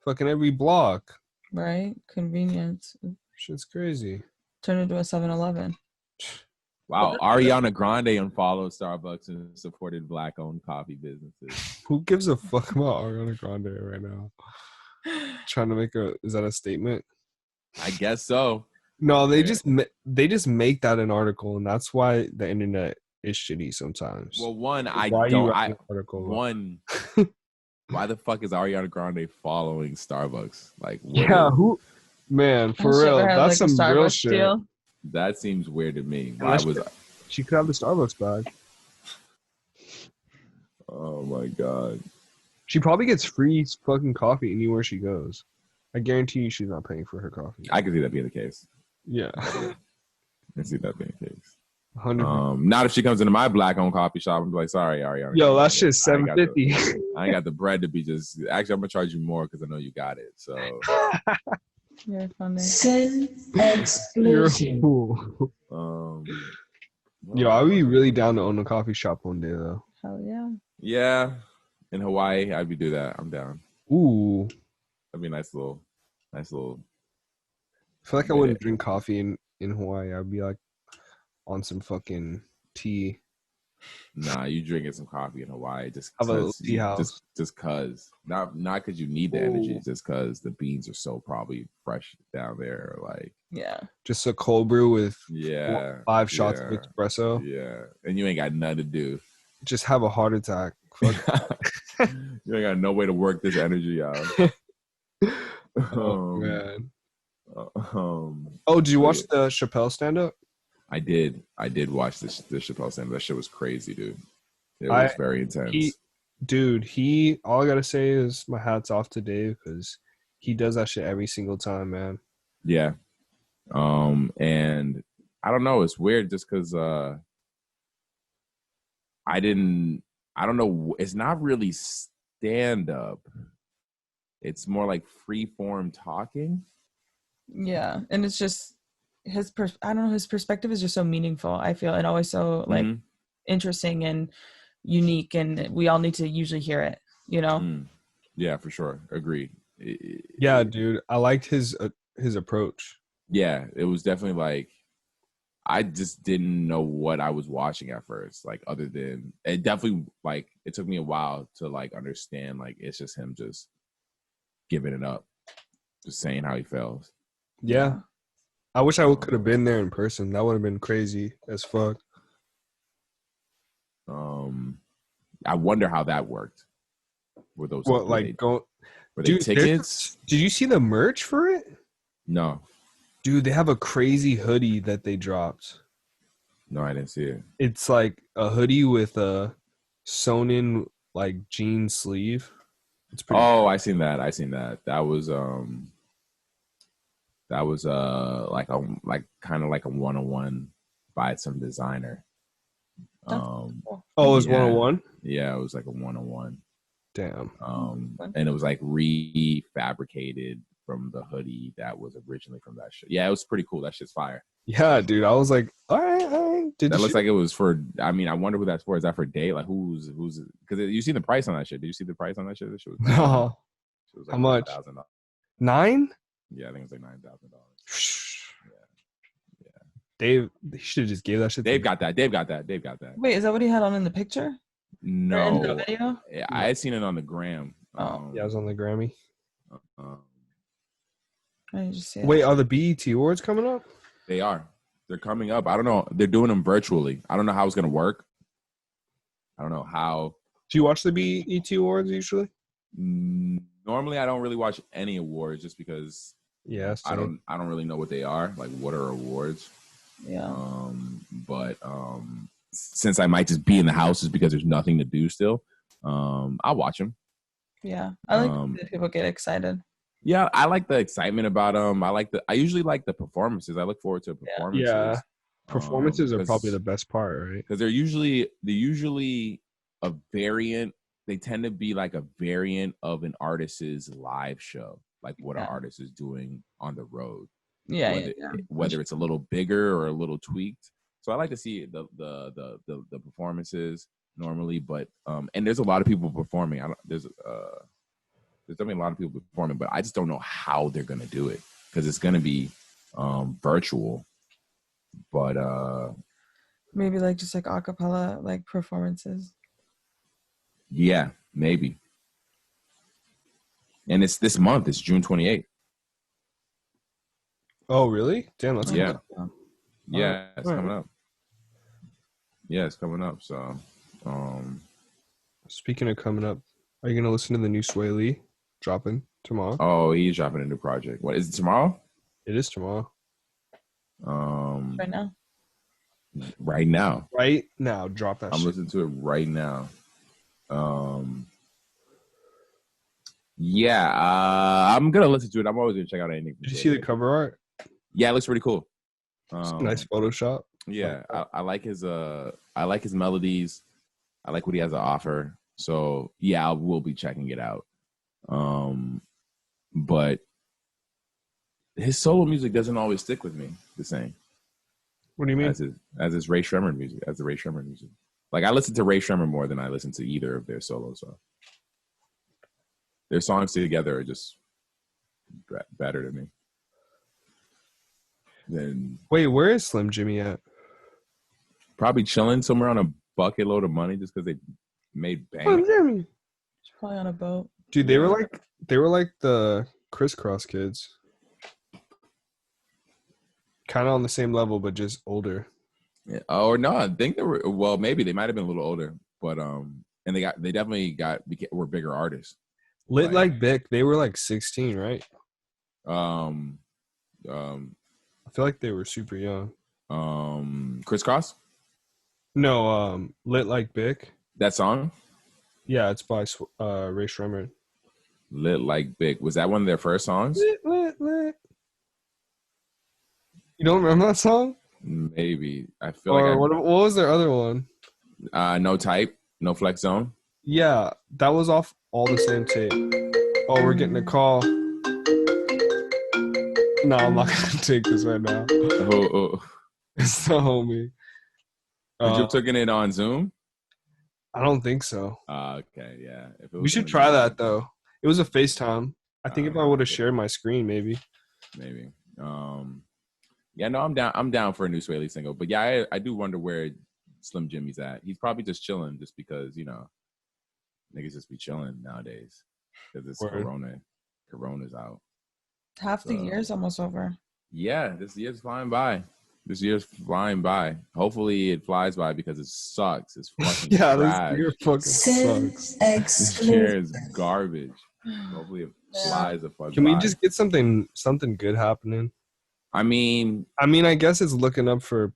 Fucking every block. Right? Convenience. Shit's crazy. Turn into a 7-Eleven. Wow. Ariana Grande unfollowed Starbucks and supported Black-owned coffee businesses. Who gives a fuck about Ariana Grande right now? Trying to make is that a statement? I guess so. No, they just make that an article, and that's why the internet is shitty sometimes. Well, why the fuck is Ariana Grande following Starbucks? Like, who? Man, for real, that's like some real shit. Deal. That seems weird to me. She could have the Starbucks bag? Oh my god. She probably gets free fucking coffee anywhere she goes. I guarantee you she's not paying for her coffee. I can see that being the case. Yeah. I can see that being the case. 100%. Not if she comes into my Black-owned coffee shop and be like, sorry, Ariana. Yo, that's just $7.50. I ain't got the bread to be just... Actually, I'm going to charge you more because I know you got it. So... You're funny. Sin exclusive. Yo, I'd be really down to own a coffee shop one day, though. Hell yeah. Yeah. In Hawaii, I'd be do that. I'm down. Ooh. That'd be a nice little... I feel like I wouldn't drink coffee in Hawaii. I'd be like on some fucking tea. Nah, you drinking some coffee in Hawaii just have a tea house. Just cause. Not because you need the energy, just cause the beans are so probably fresh down there. Like, yeah. Just a cold brew with 5 shots of espresso. Yeah. And you ain't got nothing to do. Just have a heart attack. Fuck. You ain't got no way to work this energy out. Oh man. Oh, did you but watch yeah. the Chappelle stand up? I did watch the Chappelle stand. That shit was crazy, dude. It I was very he intense. dude, he all I gotta say is my hat's off to Dave because he does that shit every single time, man. Yeah. And I don't know. It's weird just because I don't know. It's not really stand up. It's more like free form talking. Yeah, and it's just I don't know, his perspective is just so meaningful, I feel, and always so like Mhm. interesting and unique, and we all need to usually hear it, you know. Yeah, for sure. Agreed. Yeah, dude, I liked his approach. Yeah, it was definitely like I just didn't know what I was watching at first. Like other than it definitely like it took me a while to like understand like it's just him just giving it up, just saying how he feels. Yeah, I wish I could have been there in person. That would have been crazy as fuck. I wonder how that worked. Were those What like go, were they dude? tickets? Did you see the merch for it? No, Dude, they have a crazy hoodie that they dropped. no, I didn't see it. It's like a hoodie with a sewn in like jean sleeve. It's pretty. Oh, I seen that. That was like kind of like a 101 by some designer. That's cool. Oh, it was yeah. 101? Yeah, it was like a 101. Damn. And it was like refabricated from the hoodie that was originally from that shit. Yeah, it was pretty cool. That shit's fire. Yeah, dude. I was like, all right. That looks like it was for. I mean, I wonder who that's for. Is that for Dave? Like, who's? Because you seen the price on that shit. Did you see the price on that shit? That shit was No. it was How much? $9,000. 9? Yeah, I think it was like $9,000. Yeah. Dave, he should have just gave that shit. Dave got that. Wait, is that what he had on in the picture? Or in the No, video? yeah, I had seen it on the gram. Yeah, I was on the Grammy. I didn't just see it. Wait, are the BET Awards coming up? They're coming up. I don't know. They're doing them virtually. I don't know how it's gonna work. I don't know how. Do you watch the BET Awards usually? Normally, I don't really watch any awards just because Yeah, I don't really know what they are. Like, what are awards? Yeah. But since I might just be in the house just because there's nothing to do still, I'll watch them. Yeah. I like that people get excited. Yeah, I like the excitement about them. I usually like the performances. I look forward to performances. Yeah. Performances are probably the best part, right? Because they're usually a variant. They tend to be like a variant of an artist's live show, like what an artist is doing on the road. Whether it's a little bigger or a little tweaked. So I like to see the performances normally, but and there's a lot of people performing. There's definitely a lot of people performing, but I just don't know how they're gonna do it because it's gonna be virtual. But maybe like just like acapella like performances. Yeah, maybe. And it's this month. It's June 28th. Oh, really? Damn, that's Yeah. cool. Yeah, it's coming up. Yeah, it's coming up. So, Speaking of coming up, are you gonna listen to the new Sway Lee dropping tomorrow? oh, he's dropping a new project. What is it tomorrow? It is tomorrow. Right now. Right now. Right now, drop that. I'm shit. listening to it right now. Yeah, I'm gonna listen to it. I'm always gonna check out anything. Did you see the cover art? Yeah, it looks pretty cool. It's a nice Photoshop. Yeah, I like his melodies. I like what he has to offer. So yeah, I will be checking it out. But his solo music doesn't always stick with me the same. What do you mean? As his Ray Shremmer music, Like I listen to Ray Shremmer more than I listen to either of their solos. So their songs together are just better to me. Then wait, where is Slim Jimmy at? Probably chilling somewhere on a bucket load of money just because they made bank. Slim Jimmy. He's probably on a boat. Dude, they were like the Crisscross Kids. Kind of on the same level, but just older. Yeah. Oh no, I think they were. Well, maybe they might have been a little older, but and they definitely were bigger artists. Lit like Bic, they were like 16, right? I feel like they were super young. Crisscross. No, Lit Like Bic. That song, Yeah, it's by Ray Shremmerd. Lit Like Big. Was that one of their first songs? Lit. You don't remember that song? Maybe. I feel Or like what was their other one? No Type, No Flex Zone. Yeah, that was off all the same tape. Oh, we're getting a call. No, I'm not gonna take this right now. Oh. It's the homie. Did you taking it on Zoom? I don't think so. Okay, yeah. If it We was should on try Zoom, that though. It was a FaceTime. I think if I would have shared my screen, maybe. maybe. Yeah, no, I'm down. I'm down for a new Sway Lee single, but yeah, I do wonder where Slim Jimmy's at. He's probably just chilling, just because niggas just be chilling nowadays because it's Word. Corona's out. Half the year's almost over. Yeah, this year's flying by. Hopefully it flies by because it sucks. It's fucking Yeah, trash. this year fucking Since This year is exclusive. garbage. Hopefully it flies the fuck Can by. we just get something good happening? I mean, I guess it's looking up for.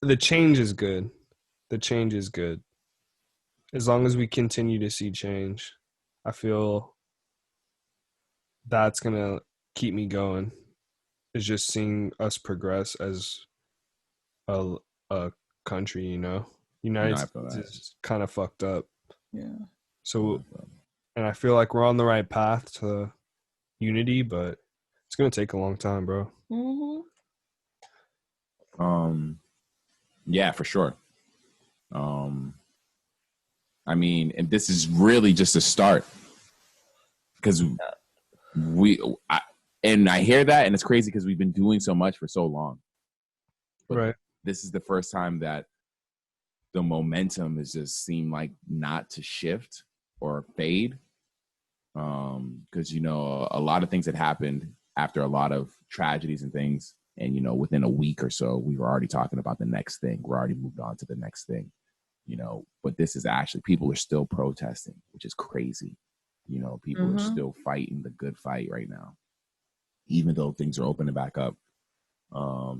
The change is good. The change is good. As long as we continue to see change, I feel that's gonna keep me going. Is just seeing us progress as a country. United I feel States that. is kind of fucked up. Yeah. So, and I feel like we're on the right path to unity, but it's gonna take a long time, bro. Mm-hmm. Yeah, for sure. I mean, and this is really just a start because I hear that, and it's crazy because we've been doing so much for so long. But Right. this is the first time that the momentum has just seemed like not to shift or fade. Because a lot of things had happened after a lot of tragedies and things, and within a week or so, we were already talking about the next thing. We're already moved on to the next thing. But this is actually, people are still protesting, which is crazy. People are still fighting the good fight right now, even though things are opening back up.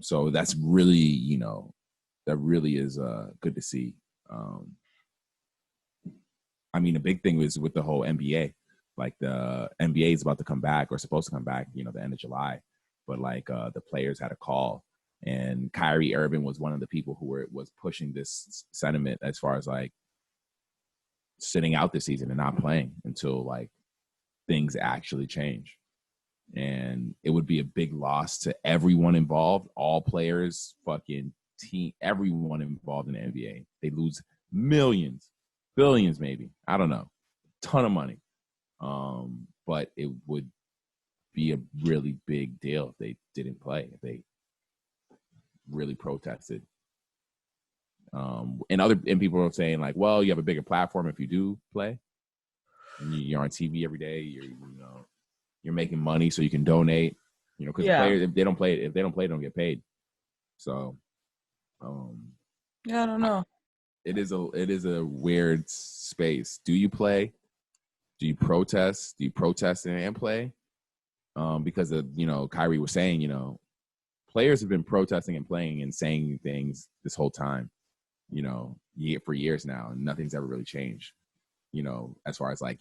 So that's really, that really is good to see. I mean, the big thing was with the whole NBA. Like the NBA is about to come back, or supposed to come back, the end of July. But like the players had a call, and Kyrie Irving was one of the people who was pushing this sentiment as far as like sitting out this season and not playing until like things actually change. And it would be a big loss to everyone involved, all players, fucking team, everyone involved in the NBA. They lose millions, billions, maybe. I don't know. Ton of money. But it would be a really big deal if they didn't play, if they really protested. And people are saying like, well, you have a bigger platform if you do play, and you're on TV every day. You're making money, so you can donate. Because players, if they don't play, they don't get paid. So, Yeah, I don't know. it is a weird space. Do you play? Do you protest? Do you protest and play? Because of Kyrie was saying, players have been protesting and playing and saying things this whole time, for years now, and nothing's ever really changed. As far as like,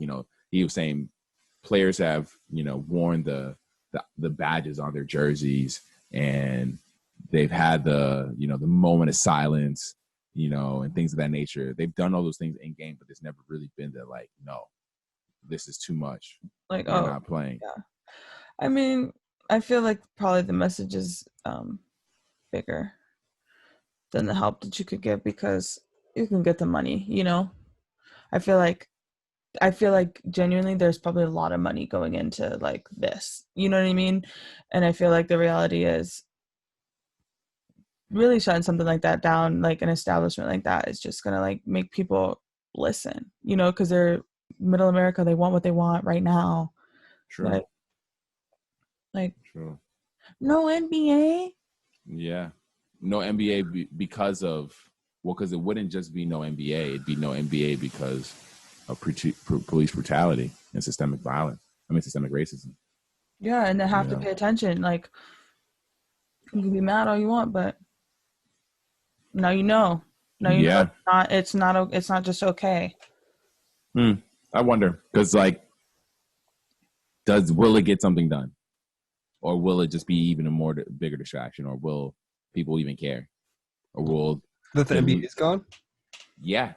he was saying players have, worn the badges on their jerseys, and they've had the moment of silence, and things of that nature. They've done all those things in game, but there's never really been the like, no, this is too much. Like, You're not playing. Yeah. I mean, I feel like probably the message is bigger than the help that you could give, because you can get the money, I feel like genuinely there's probably a lot of money going into like this, you know what I mean? And I feel like the reality is really shutting something like that down, like an establishment like that, is just gonna like make people listen, because they're middle America, they want what they want right now. Sure. Like Sure. No NBA. Yeah, no NBA because it wouldn't just be no NBA. It'd be no NBA because of police brutality and systemic violence. Systemic racism. Yeah, and they have You to know? pay attention. Like, you can be mad all you want, but now you know. Now you know Yeah. it's not just okay. I wonder because like, will it get something done, or will it just be even a more bigger distraction, or will people even care, or will That the the NBA is gone. yeah?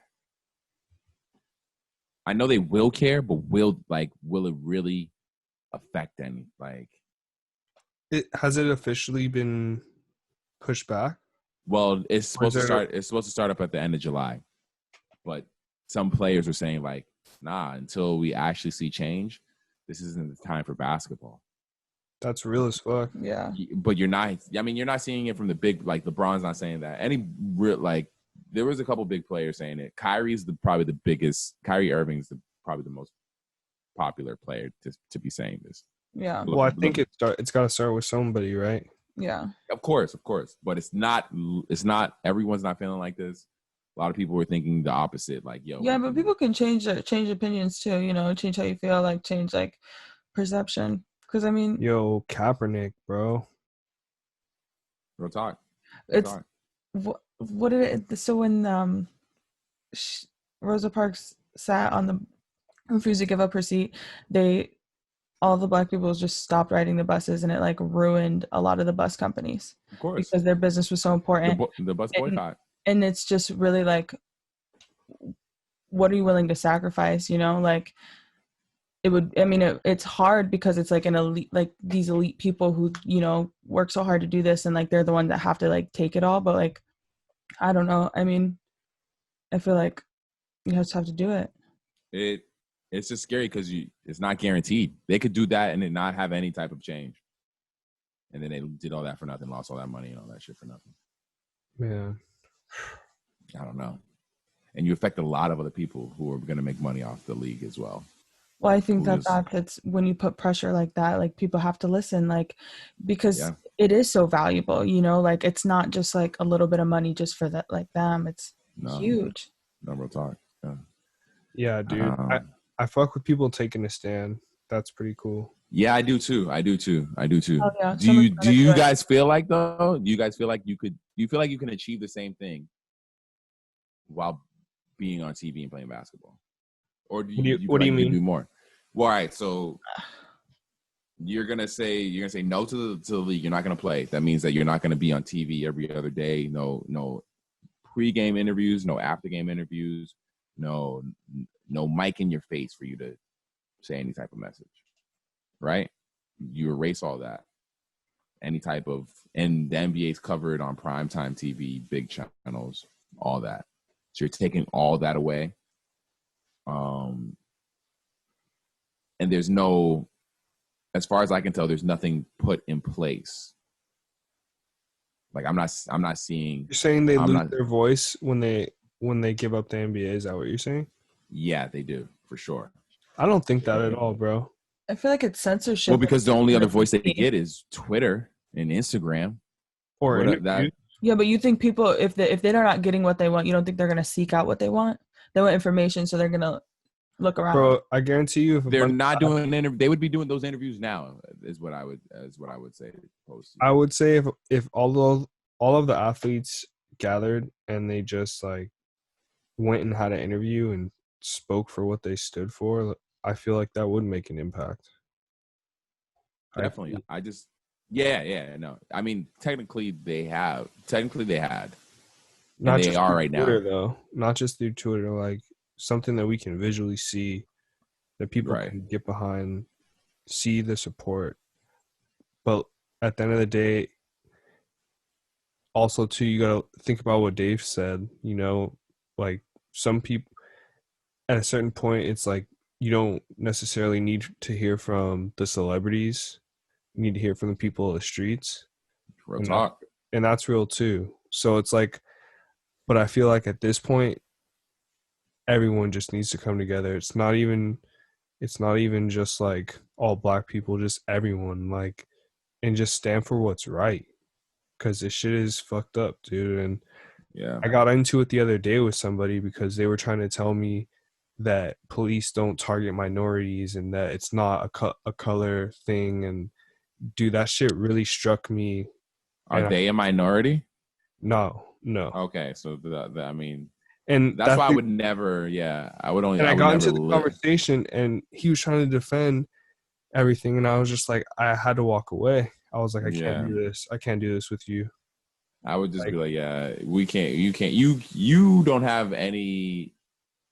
I know they will care, but will it really affect any? Like, It officially been pushed back, well, it's or is supposed to there? start. It's supposed to start up at the end of July, but some players were saying like, nah, until we actually see change, this isn't the time for basketball. That's real as fuck. Yeah. But you're not. I mean, you're not seeing it from the big. Like LeBron's not saying that. Any real like, there was a couple big players saying it. Kyrie's probably the biggest. Kyrie Irving's probably the most popular player to be saying this. Yeah. Well, I think it's got to start with somebody, right? Yeah. Of course, but it's not. Everyone's not feeling like this. A lot of people were thinking the opposite. Like, yo, Yeah, but people can change opinions too, you know, change how you feel, like change like perception. Because I mean, Yo, Kaepernick, bro. real talk. it's what did it so when Rosa Parks sat on the refused to give up her seat, they all the black people just stopped riding the buses, and it like ruined a lot of the bus companies Of course, because their business was so important. the bus and, boycott. and it's just really like, what are you willing to sacrifice, you know? Like, it would, I mean, it's hard because it's like an elite, like these elite people who, you know, work so hard to do this, and like they're the ones that have to like take it all. But like, I don't know, I mean, I feel like you just have to do it. It's just scary because it's not guaranteed. They could do that and then not have any type of change, and then they did all that for nothing, lost all that money and all that shit for nothing. Man, I don't know. And you affect a lot of other people who are going to make money off the league as well. Well, I think that's when you put pressure like that, like people have to listen, like, because it is so valuable, you know, like it's not just like a little bit of money just for that, like them. It's huge. No real talk. Yeah, dude. I fuck with people taking a stand. That's pretty cool. Yeah, I do too. Oh, yeah. Do you guys feel like though? Do you guys feel like you could? Do you feel like you can achieve the same thing while being on TV and playing basketball? Or do you what do you mean? Do more? Well, all right. So you're gonna say no to the league. You're not gonna play. That means that you're not gonna be on TV every other day. No pre-game interviews. No after-game interviews. No mic in your face for you to say any type of message. Right? You erase all that. Any type of, and the NBA's covered on primetime TV, big channels, all that. So you're taking all that away. And there's no, as far as I can tell, there's nothing put in place. Like I'm not seeing. You're saying they lose their voice when they give up the NBA? Is that what you're saying? Yeah, they do for sure. I don't think that at all, bro. I feel like it's censorship. Well, because the only other voice they get is Twitter and Instagram. Or that. Yeah, but you think people, if they're not getting what they want, you don't think they're gonna seek out what they want? They want information, so they're gonna look around. Bro, I guarantee you, if they're not doing an interview, they would be doing those interviews now. Is what I would say. I would say if all of the athletes gathered and they just like went and had an interview and spoke for what they stood for, I feel like that would make an impact. Definitely. No. I mean, technically they had. Not they are right Twitter, now, though. Not just through Twitter, like something that we can visually see, that people can get behind, see the support. But at the end of the day, also too, you gotta think about what Dave said. You know, like some people at a certain point, it's like you don't necessarily need to hear from the celebrities. You need to hear from the people of the streets. Real talk. And that's real too. So it's like, but I feel like at this point, everyone just needs to come together. It's not even just like all black people, just everyone, like, and just stand for what's right. Cause this shit is fucked up, dude. And yeah, I got into it the other day with somebody because they were trying to tell me that police don't target minorities and that it's not a color thing. And dude, that shit really struck me. Are they a minority? No. Okay, so I mean, And that's why I would never. Yeah, I would only. And I would got never into the conversation, and he was trying to defend everything, and I was just like, I had to walk away. I was like, I can't do this. I can't do this with you. I would just be like, yeah, we can't. You can't. You don't have any.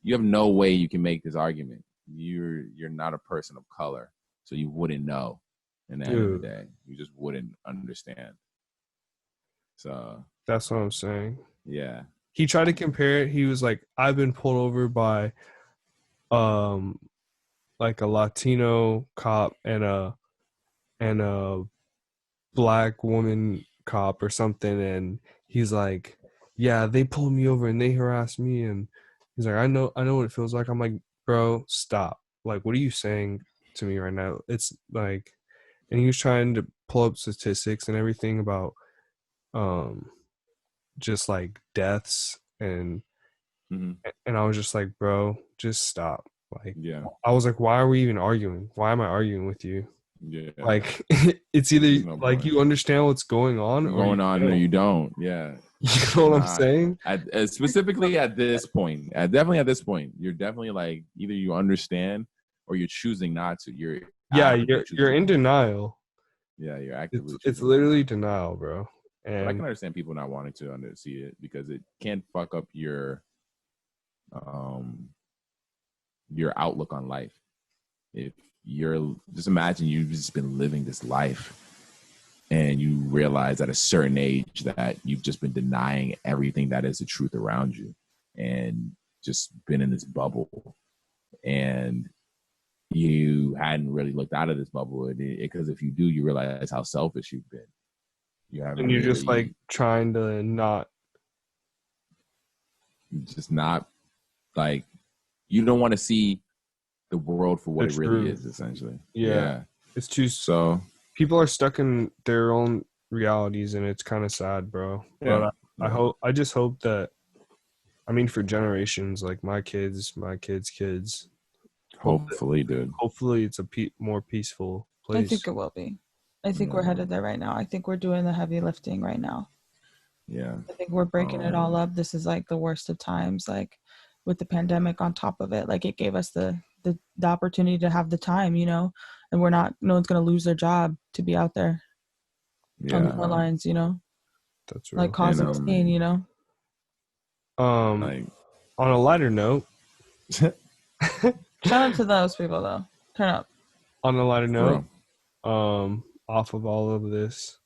You have no way you can make this argument. You're not a person of color, so you wouldn't know. In the end of the day, you just wouldn't understand. So that's what I'm saying. Yeah. He tried to compare it. He was like, I've been pulled over by like a Latino cop and a black woman cop or something, and he's like, yeah, they pulled me over and they harassed me, and he's like, I know what it feels like. I'm like, bro, stop. Like, what are you saying to me right now? It's like, and he was trying to pull up statistics and everything about just like deaths and I was just like, bro, just stop. Like, yeah, I was like, why are we even arguing? Why am I arguing with you? Yeah, like it's either like you understand what's going on or you don't. Yeah, you know what I'm saying? Specifically at this point, definitely at this point, you're definitely like either you understand or you're choosing not to. You're in denial. Yeah, you're actively. It's literally denial, bro. And but I can understand people not wanting to see it because it can fuck up your outlook on life. If you're just imagine you've just been living this life and you realize at a certain age that you've just been denying everything that is the truth around you and just been in this bubble and you hadn't really looked out of this bubble because if you do, you realize how selfish you've been. And you're just like trying to not like you don't want to see the world for what it really is, essentially. Yeah. It's too so people are stuck in their own realities and it's kind of sad, bro. But I just hope that, I mean, for generations, like my kids' kids, hopefully, dude. Hopefully it's a more peaceful place. I think it will be. I think we're headed there right now. I think we're doing the heavy lifting right now. Yeah. I think we're breaking it all up. This is like the worst of times, like with the pandemic on top of it. Like it gave us the opportunity to have the time, you know, and no one's going to lose their job to be out there on the front lines, you know. That's right. Like causing a scene, you know. On a lighter note, shout out to those people though. Turn up. On a lighter note, off of all of this,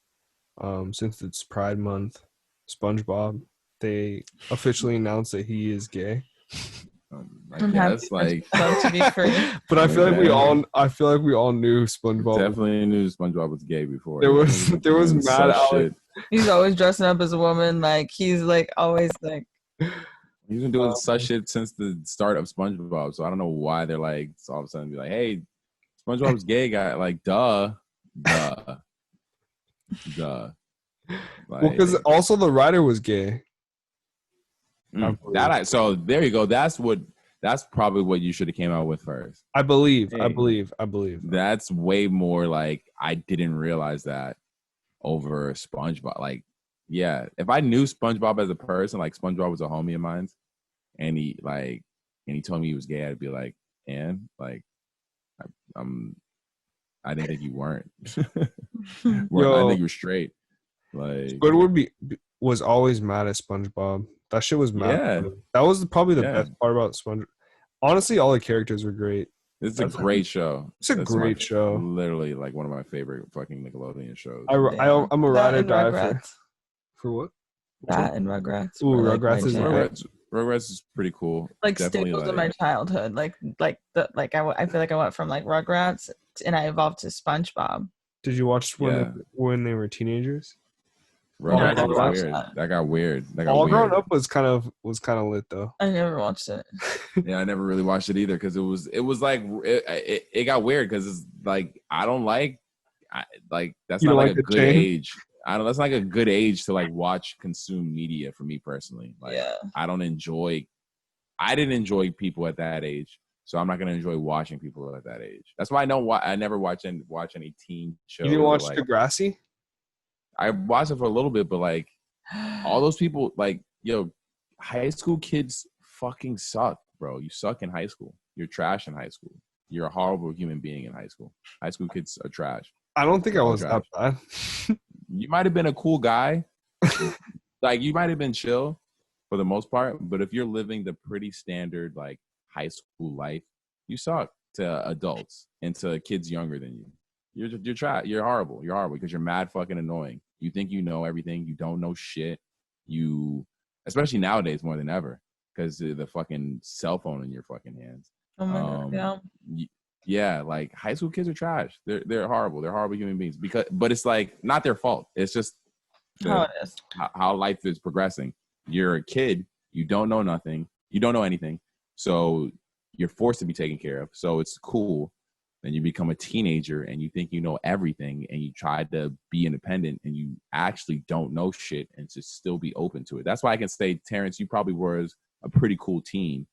since it's Pride Month, SpongeBob, they officially announced that he is gay. I guess, like, to be free. But I feel like we all knew SpongeBob. Definitely knew SpongeBob was gay before. There was mad Alex. He's always dressing up as a woman. Like he's like always like. He's been doing such shit since the start of SpongeBob, so I don't know why they're like all of a sudden be like, "Hey, SpongeBob's gay guy." Like, duh. Like, well, because also the writer was gay. So there you go. That's probably what you should have came out with first. I believe. That's way more like I didn't realize that over SpongeBob. Like, yeah, if I knew SpongeBob as a person, like SpongeBob was a homie of mine, and he told me he was gay, I'd be like, and like, I didn't think you weren't. I think you were straight. Like, Squidward was always mad at SpongeBob. That shit was mad. Yeah. That was probably the best part about SpongeBob. Honestly, all the characters were great. It's a great show. It's a great show. Literally, like one of my favorite fucking Nickelodeon shows. I'm a ride or die for what? That and Rugrats. Ooh, Rugrats is pretty cool. Like staples of my childhood. I feel like I went from like Rugrats and I evolved to SpongeBob. Did you watch when they were teenagers? That got weird. All Grown Up was kind of lit though. I never watched it. Yeah, I never really watched it either because it was like it got weird because it's like I don't like that's not like a good age. That's like a good age to like consume media for me personally. Like I don't enjoy I didn't enjoy people at that age, so I'm not gonna enjoy watching people at that age. That's why I never watch any teen shows. You didn't watch or, like, Degrassi? I watched it for a little bit, but like all those people, like, yo, high school kids fucking suck, bro. You suck in high school. You're trash in high school. You're a horrible human being in high school. High school kids are trash. I don't think I They're all was that trash. bad. You might have been a cool guy. Like, you might have been chill for the most part, but if you're living the pretty standard like high school life, you suck to adults and to kids younger than you. You're trash. You're horrible. You're horrible because you're mad fucking annoying. You think you know everything. You don't know shit. You, especially nowadays more than ever, because of the fucking cell phone in your fucking hands. Oh my god, yeah. Yeah, like high school kids are trash. They're horrible. They're horrible human beings but it's like not their fault. It's just How it is. how life is progressing. You're a kid. You don't know nothing. You don't know anything. So you're forced to be taken care of. So it's cool. Then you become a teenager and you think you know everything and you try to be independent and you actually don't know shit and to still be open to it. That's why I can say, Terrence, you probably were a pretty cool teen.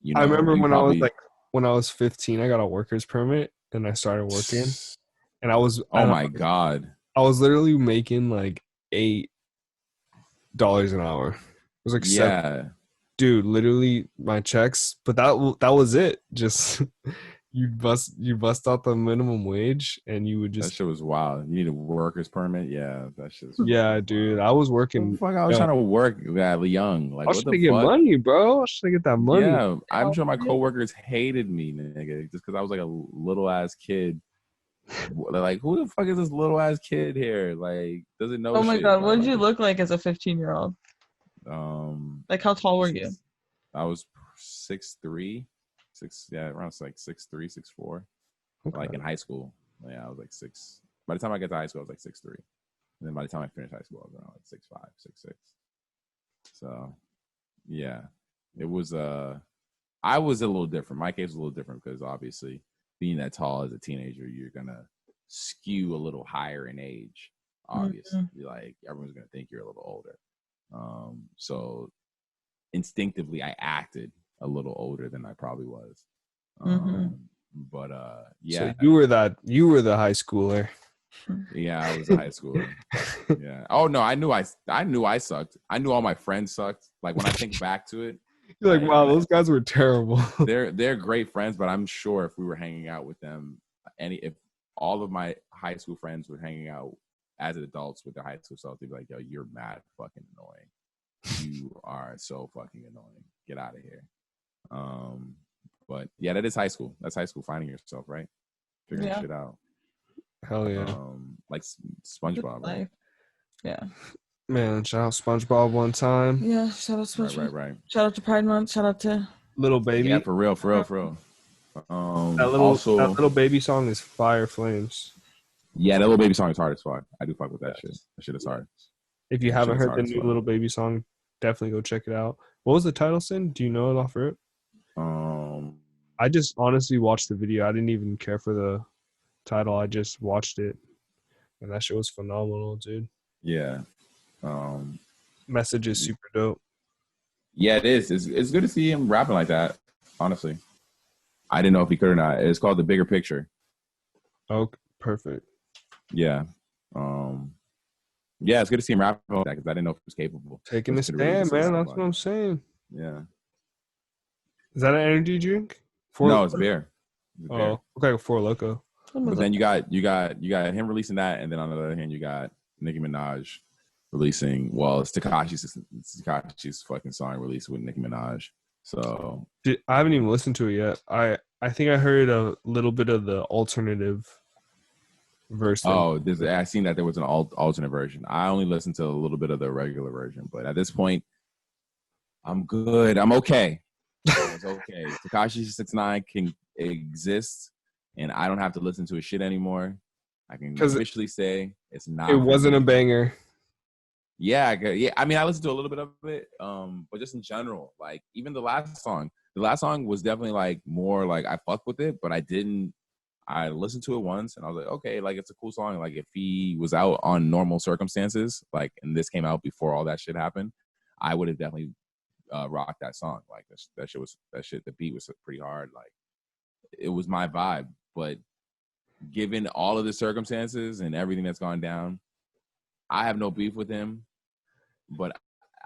You know, I remember when I was 15, I got a worker's permit and I started working, and Oh my god, I was literally making like $8 an hour. It was like $7. Dude, literally my checks, but that was it. Just you bust out the minimum wage and you would just. That shit was wild. You need a worker's permit. Yeah, that shit's yeah, dude. I was working. Fuck, I was trying to work young. Like, I was trying to get money, bro. I was trying to get that money. Yeah, I'm sure my coworkers hated me, nigga, just because I was like a little ass kid. Like, who the fuck is this little ass kid here? Like, doesn't know. Oh my shit, god, bro. what did you look like as a 15-year-old? Like, how tall were you? I was 6'3", around like 6'3", 6'4". Okay. Like in high school, yeah, I was like 6. By the time I got to high school, I was like 6'3", and then by the time I finished high school, I was around like 6'5", 6'6". So, yeah, it was. I was a little different. My case was a little different because obviously, being that tall as a teenager, you're gonna skew a little higher in age. Obviously, like everyone's gonna think you're a little older. So instinctively, I acted a little older than I probably was. But yeah. So you were the high schooler. Yeah, I was a high schooler. Yeah. Oh no, I knew I sucked. I knew all my friends sucked. Like when I think back to it, you're like, wow, those guys were terrible. They're great friends, but I'm sure if we were hanging out with them, if all of my high school friends were hanging out as adults with their high school self, they'd be like, yo, you're mad fucking annoying. You are so fucking annoying. Get out of here. But yeah, that is high school. That's high school finding yourself, right? Figuring shit out. Hell yeah. Like SpongeBob, right? Yeah. Man, shout out SpongeBob one time. Yeah, shout out SpongeBob. Right. Shout out to Pride Month. Shout out to Little Baby. Yeah, for real. That little baby song is Fire Flames. Yeah, that Little Baby song is hard as fuck. I do fuck with that shit. That shit is hard. If you haven't heard the new Little Baby song, definitely go check it out. What was the title, Sin? Do you know it off rip? I just honestly watched the video. I didn't even care for the title. I just watched it, and that shit was phenomenal, dude. Yeah. Message is super dope. Yeah, it is. It's good to see him rapping like that, honestly. I didn't know if he could or not. It's called The Bigger Picture. Oh, perfect. Yeah. Yeah, it's good to see him rapping like that because I didn't know if he was capable. Taking a stand, man. That's what I'm saying. Yeah. Is that an energy drink? No, it's beer. Oh, okay, Four Loko. But then you got him releasing that, and then on the other hand, you got Nicki Minaj releasing. Well, it's Tekashi's fucking song released with Nicki Minaj. So I haven't even listened to it yet. I think I heard a little bit of the alternative verse. Oh, I seen that there was an alternate version. I only listened to a little bit of the regular version, but at this point, I'm good. I'm okay. It's okay. Tekashi 6ix9ine can exist, and I don't have to listen to his shit anymore. I can officially say it's not. It wasn't a banger. Yeah. I mean, I listened to a little bit of it, but just in general, like even the last song was definitely like more like I fuck with it, but I didn't. I listened to it once, and I was like, okay, like it's a cool song. Like if he was out on normal circumstances, like and this came out before all that shit happened, I would have definitely rocked that song. Like that shit. The beat was pretty hard. Like it was my vibe. But given all of the circumstances and everything that's gone down, I have no beef with him. But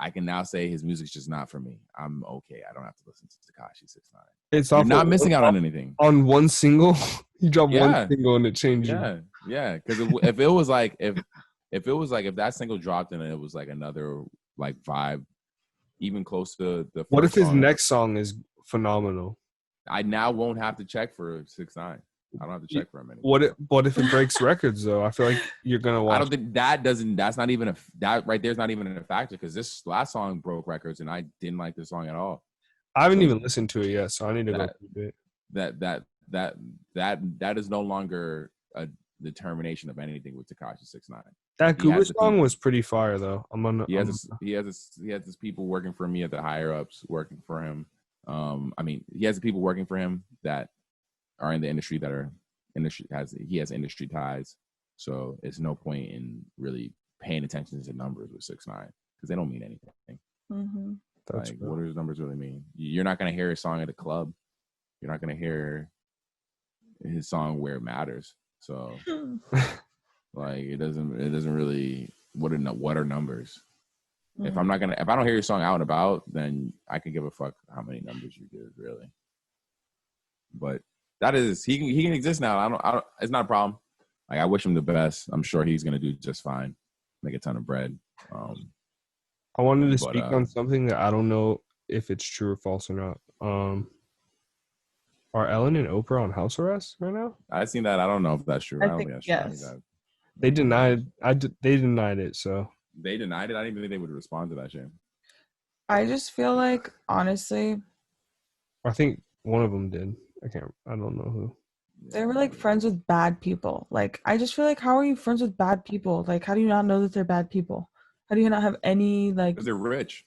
I can now say his music's just not for me. I'm okay. I don't have to listen to Tekashi 6ix9ine. It's You're off not of- missing out on anything. on one single. He dropped one Yeah. single and it changed you. Yeah. Because if it was like if that single dropped and it was like another like vibe, even close to the first What if his song, next song is phenomenal? I now won't have to check for 6ix9ine. I don't have to check for him anymore. What if it breaks records though? I feel like you're gonna watch. I don't think that's not even that right there's not even a factor because this last song broke records and I didn't like this song at all. I haven't even listened to it yet, so I need to go through it. That is no longer a determination of anything with Tekashi 6ix9ine. That Goober song was pretty fire though. He has his people working for me at the higher ups working for him. He has the people working for him that are in the industry he has industry ties. So it's no point in really paying attention to numbers with 6ix9ine because they don't mean anything. Mm-hmm. Like, what do his numbers really mean? You're not gonna hear his song at a club. You're not gonna hear his song where it matters. So, like, it doesn't really. What are numbers? If I don't hear your song out and about, then I can give a fuck how many numbers you give, really. But that is he can exist now. I don't. It's not a problem. Like I wish him the best. I'm sure he's gonna do just fine. Make a ton of bread. I wanted to speak on something that I don't know if it's true or false or not. Are Ellen and Oprah on house arrest right now? I've seen that. I don't know if that's true. I don't think that's true. Yes. They denied. They denied it. So they denied it. I didn't even think they would respond to that shit. I just feel like, honestly, I think one of them did. I don't know who. They were like friends with bad people. Like, I just feel like, how are you friends with bad people? Like, how do you not know that they're bad people? How do you not have any, like... Because they're rich.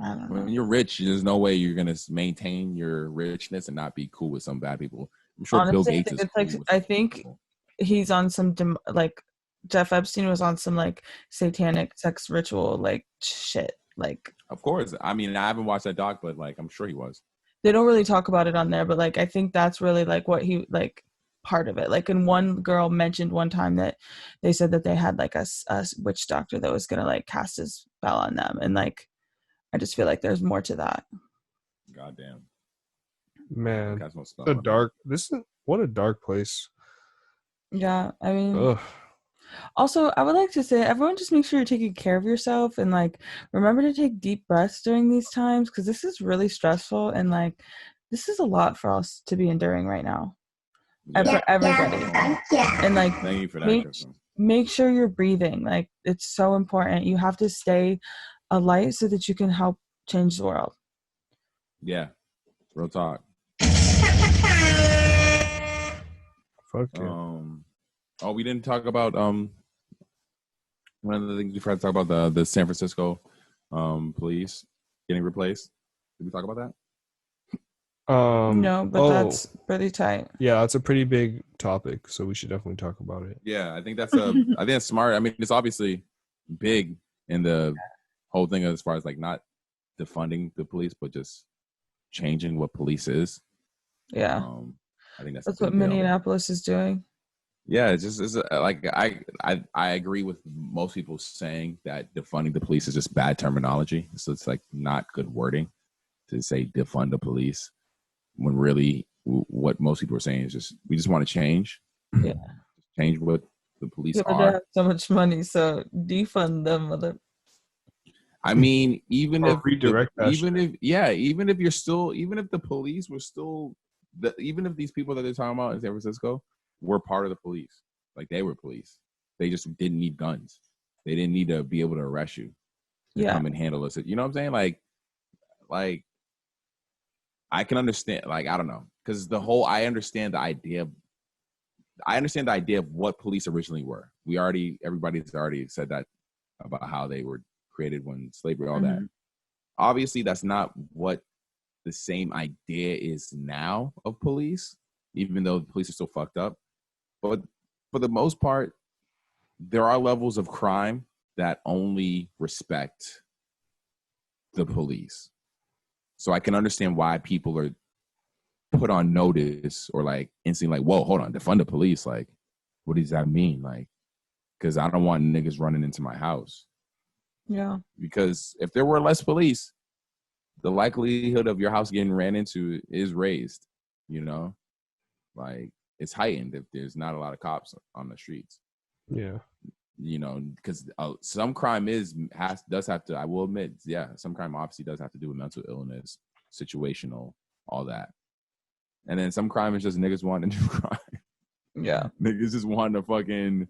I don't know. When you're rich, there's no way you're going to maintain your richness and not be cool with some bad people. I'm sure Honestly, Bill Gates is cool like, with I think people. He's on some, like, Jeff Epstein was on some, like, satanic sex ritual, like, shit. Like... Of course. I mean, I haven't watched that doc, but, like, I'm sure he was. They don't really talk about it on there, but like I think that's really like what he like part of it. Like, and one girl mentioned one time that they said that they had like a witch doctor that was gonna like cast his spell on them, and like I just feel like there's more to that. Goddamn, man, what a dark place. Yeah, I mean. Ugh. Also, I would like to say, everyone just make sure you're taking care of yourself and like remember to take deep breaths during these times because this is really stressful and like this is a lot for us to be enduring right now. For everybody. And like thank you for that, make sure you're breathing. Like it's so important. You have to stay alight so that you can help change the world. Yeah. Real talk. Fuck yeah. Oh, we didn't talk about one of the things we tried to talk about the San Francisco police getting replaced. Did we talk about that? No, but that's pretty tight. Yeah, that's a pretty big topic, so we should definitely talk about it. Yeah, I think that's smart. I mean, it's obviously big in the whole thing as far as like not defunding the police, but just changing what police is. Yeah, I think that's what Minneapolis is doing. Yeah, it's like I agree with most people saying that defunding the police is just bad terminology. So it's like not good wording to say defund the police when really what most people are saying is just we just want to change. Yeah, change what the police are. They have so much money, so defund them, mother. I mean, even if even if the police were still even if these people that they're talking about in San Francisco were part of the police. Like they were police. They just didn't need guns. They didn't need to be able to arrest you to come and handle us. You know what I'm saying? Like I can understand, like, I don't know. Because I understand the idea of what police originally were. Everybody's already said that about how they were created when slavery, all that. Obviously, that's not what the same idea is now of police, even though the police are still fucked up. But for the most part, there are levels of crime that only respect the police. So I can understand why people are put on notice or like instantly like, whoa, hold on, defund the police. Like, what does that mean? Like, because I don't want niggas running into my house. Yeah. Because if there were less police, the likelihood of your house getting ran into is raised, you know? Like, it's heightened if there's not a lot of cops on the streets. Yeah. You know, because some crime does have to, I will admit, yeah, some crime obviously does have to do with mental illness, situational, all that. And then some crime is just niggas wanting to do crime. Yeah. Niggas just wanting to fucking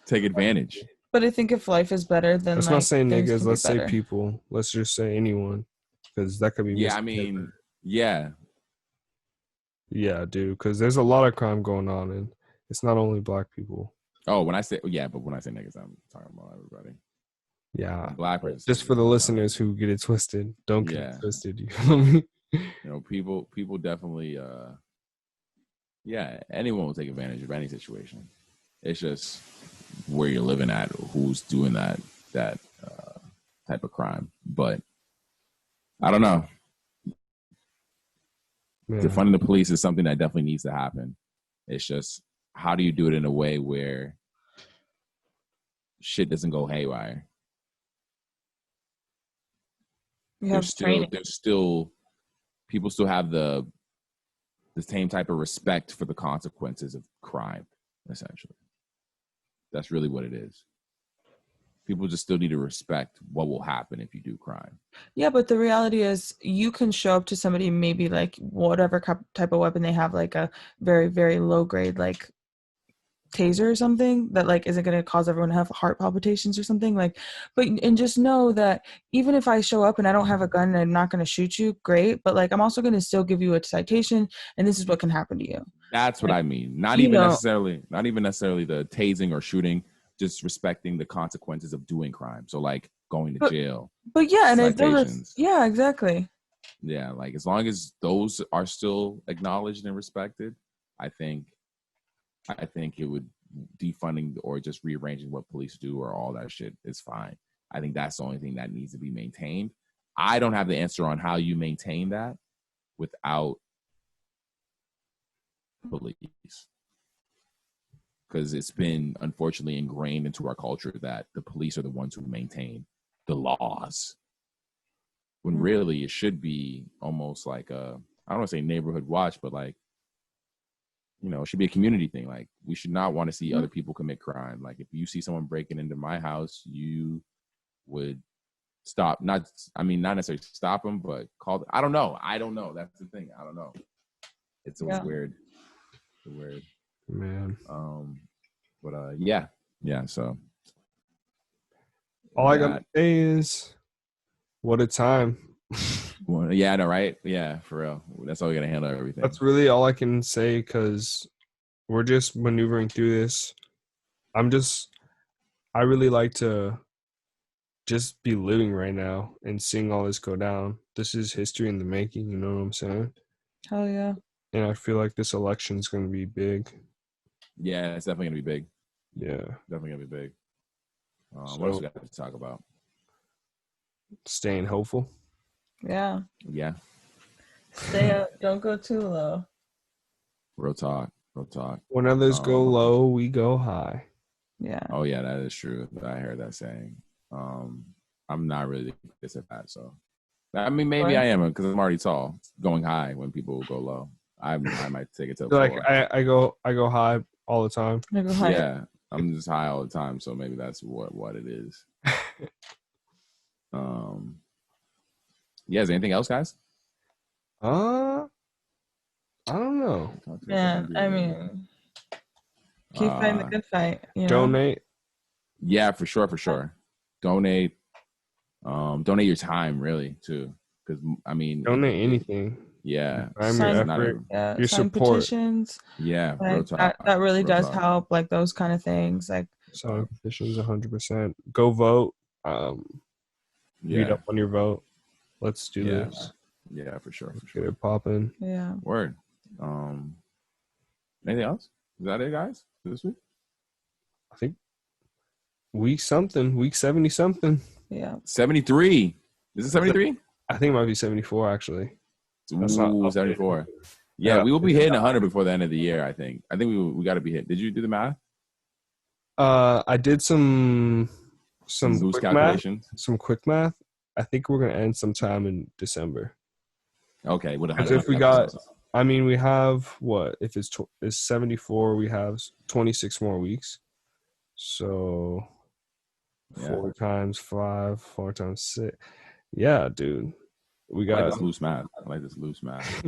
take advantage. But I think if life is better, then Let's like, not say things niggas. can be Let's say better. people. Let's just say anyone, because that could be. Yeah, I mean, yeah. Yeah, dude. Because there's a lot of crime going on, and it's not only black people. Oh, when I say niggas, I'm talking about everybody. Yeah. Black person. Just for the listeners who get it twisted, don't get it twisted. You feel me? You know, people definitely. Yeah, anyone will take advantage of any situation. It's just where you're living at, who's doing that type of crime. But I don't know. Yeah. Defunding the police is something that definitely needs to happen. It's just, how do you do it in a way where shit doesn't go haywire? There's still people still have the same type of respect for the consequences of crime, essentially. That's really what it is. People just still need to respect what will happen if you do crime. Yeah, but the reality is you can show up to somebody, maybe like whatever type of weapon they have, like a very, very low grade, like taser or something that like isn't going to cause everyone to have heart palpitations or something, like, but and just know that even if I show up and I don't have a gun and I'm not going to shoot you, great, but like I'm also going to still give you a citation, and this is what can happen to you. That's what I mean. Not even necessarily the tasing or shooting, just respecting the consequences of doing crime. So like going to jail. But yeah, citations. Yeah, exactly. Yeah, like as long as those are still acknowledged and respected, I think it would, defunding or just rearranging what police do or all that shit is fine. I think that's the only thing that needs to be maintained. I don't have the answer on how you maintain that without police, because it's been unfortunately ingrained into our culture that the police are the ones who maintain the laws, when really it should be almost like I don't want to say neighborhood watch, but like, you know, it should be a community thing. Like, we should not want to see other people commit crime. Like, if you see someone breaking into my house, you would stop. Not necessarily stop them, but call. I don't know. That's the thing. I don't know. It's always weird. It's weird. Man. But yeah. So all I gotta say is, what a time. Well, yeah, I know, right? Yeah, for real. That's all we gotta handle everything. That's really all I can say, because we're just maneuvering through this. I really like to just be living right now and seeing all this go down. This is history in the making, you know what I'm saying? Hell yeah. And I feel like this election is going to be big. Yeah, it's definitely going to be big. Yeah. Definitely going to be big. What else we got to talk about? Staying hopeful. Yeah. Yeah. Stay up. Don't go too low. Real talk. When others go low, we go high. Yeah. Oh, yeah, that is true. I heard that saying. I'm not really this at that, so. I mean, maybe I am, because I'm already tall. Going high when people go low. I might take it to the like I go high all the time. I go high. Yeah, I'm just high all the time, so maybe that's what it is. Yeah, is there anything else, guys? I don't know. Man, I mean, keep fighting the good fight. You know? Donate. Yeah, for sure. Donate. Donate your time, really, too. Because I mean, donate anything. Yeah, sign your support. Petitions. Yeah, like, that really does help. Like those kind of things. Like sign petitions, 100%. Go vote. Read up on your vote. Let's do this. Yeah, for sure. Get it popping. Yeah. Word. Anything else? Is that it, guys? This week? I think week 70 something. Yeah. 73. Is it 73? I think it might be 74 actually. That's not Ooh, updated. 74. Yeah, we will be hitting 100 before the end of the year. I think we got to be hit. Did you do the math? I did some Loose quick calculations. math. Some quick math. I think we're gonna end sometime in December. Okay, with 'Cause 100. if we got, I mean, we have what? If it's 74, we have 26 more weeks. So Yeah. 4 times 5, 4 times 6. Yeah, dude. We I like got. this loose math. I like this loose math.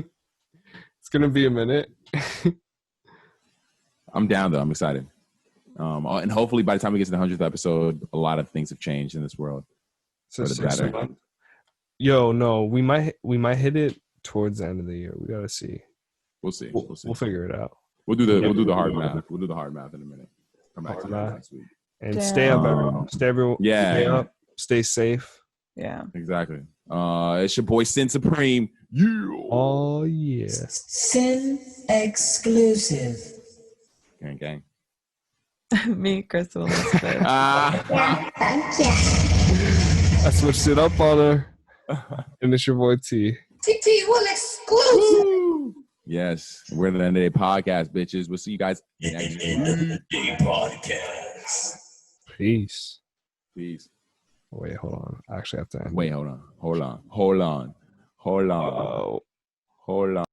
It's gonna be a minute. I'm down though. I'm excited. And hopefully by the time we get to the 100th episode, a lot of things have changed in this world. So For the 6 better. months. Yo, no, we might hit it towards the end of the year. We gotta see. We'll see. We'll figure it out. We'll do the hard math. We'll do the hard math in a minute. Come back to Hard that math. next week. And Damn. stay up, everyone. Stay Yeah. up. Stay safe. Yeah. Exactly. It's your boy Sin Supreme. Yeah. Oh yeah. Sin exclusive. Gang, gang. Me, Crystal, Elizabeth. I switched it up on her. And it's your boy T. TT will exclusive. Yes. We're the end of the podcast, bitches. We'll see you guys next week. Podcast. Peace. Peace. Wait, hold on. I actually have to end. Wait, hold on. Oh. Hold on.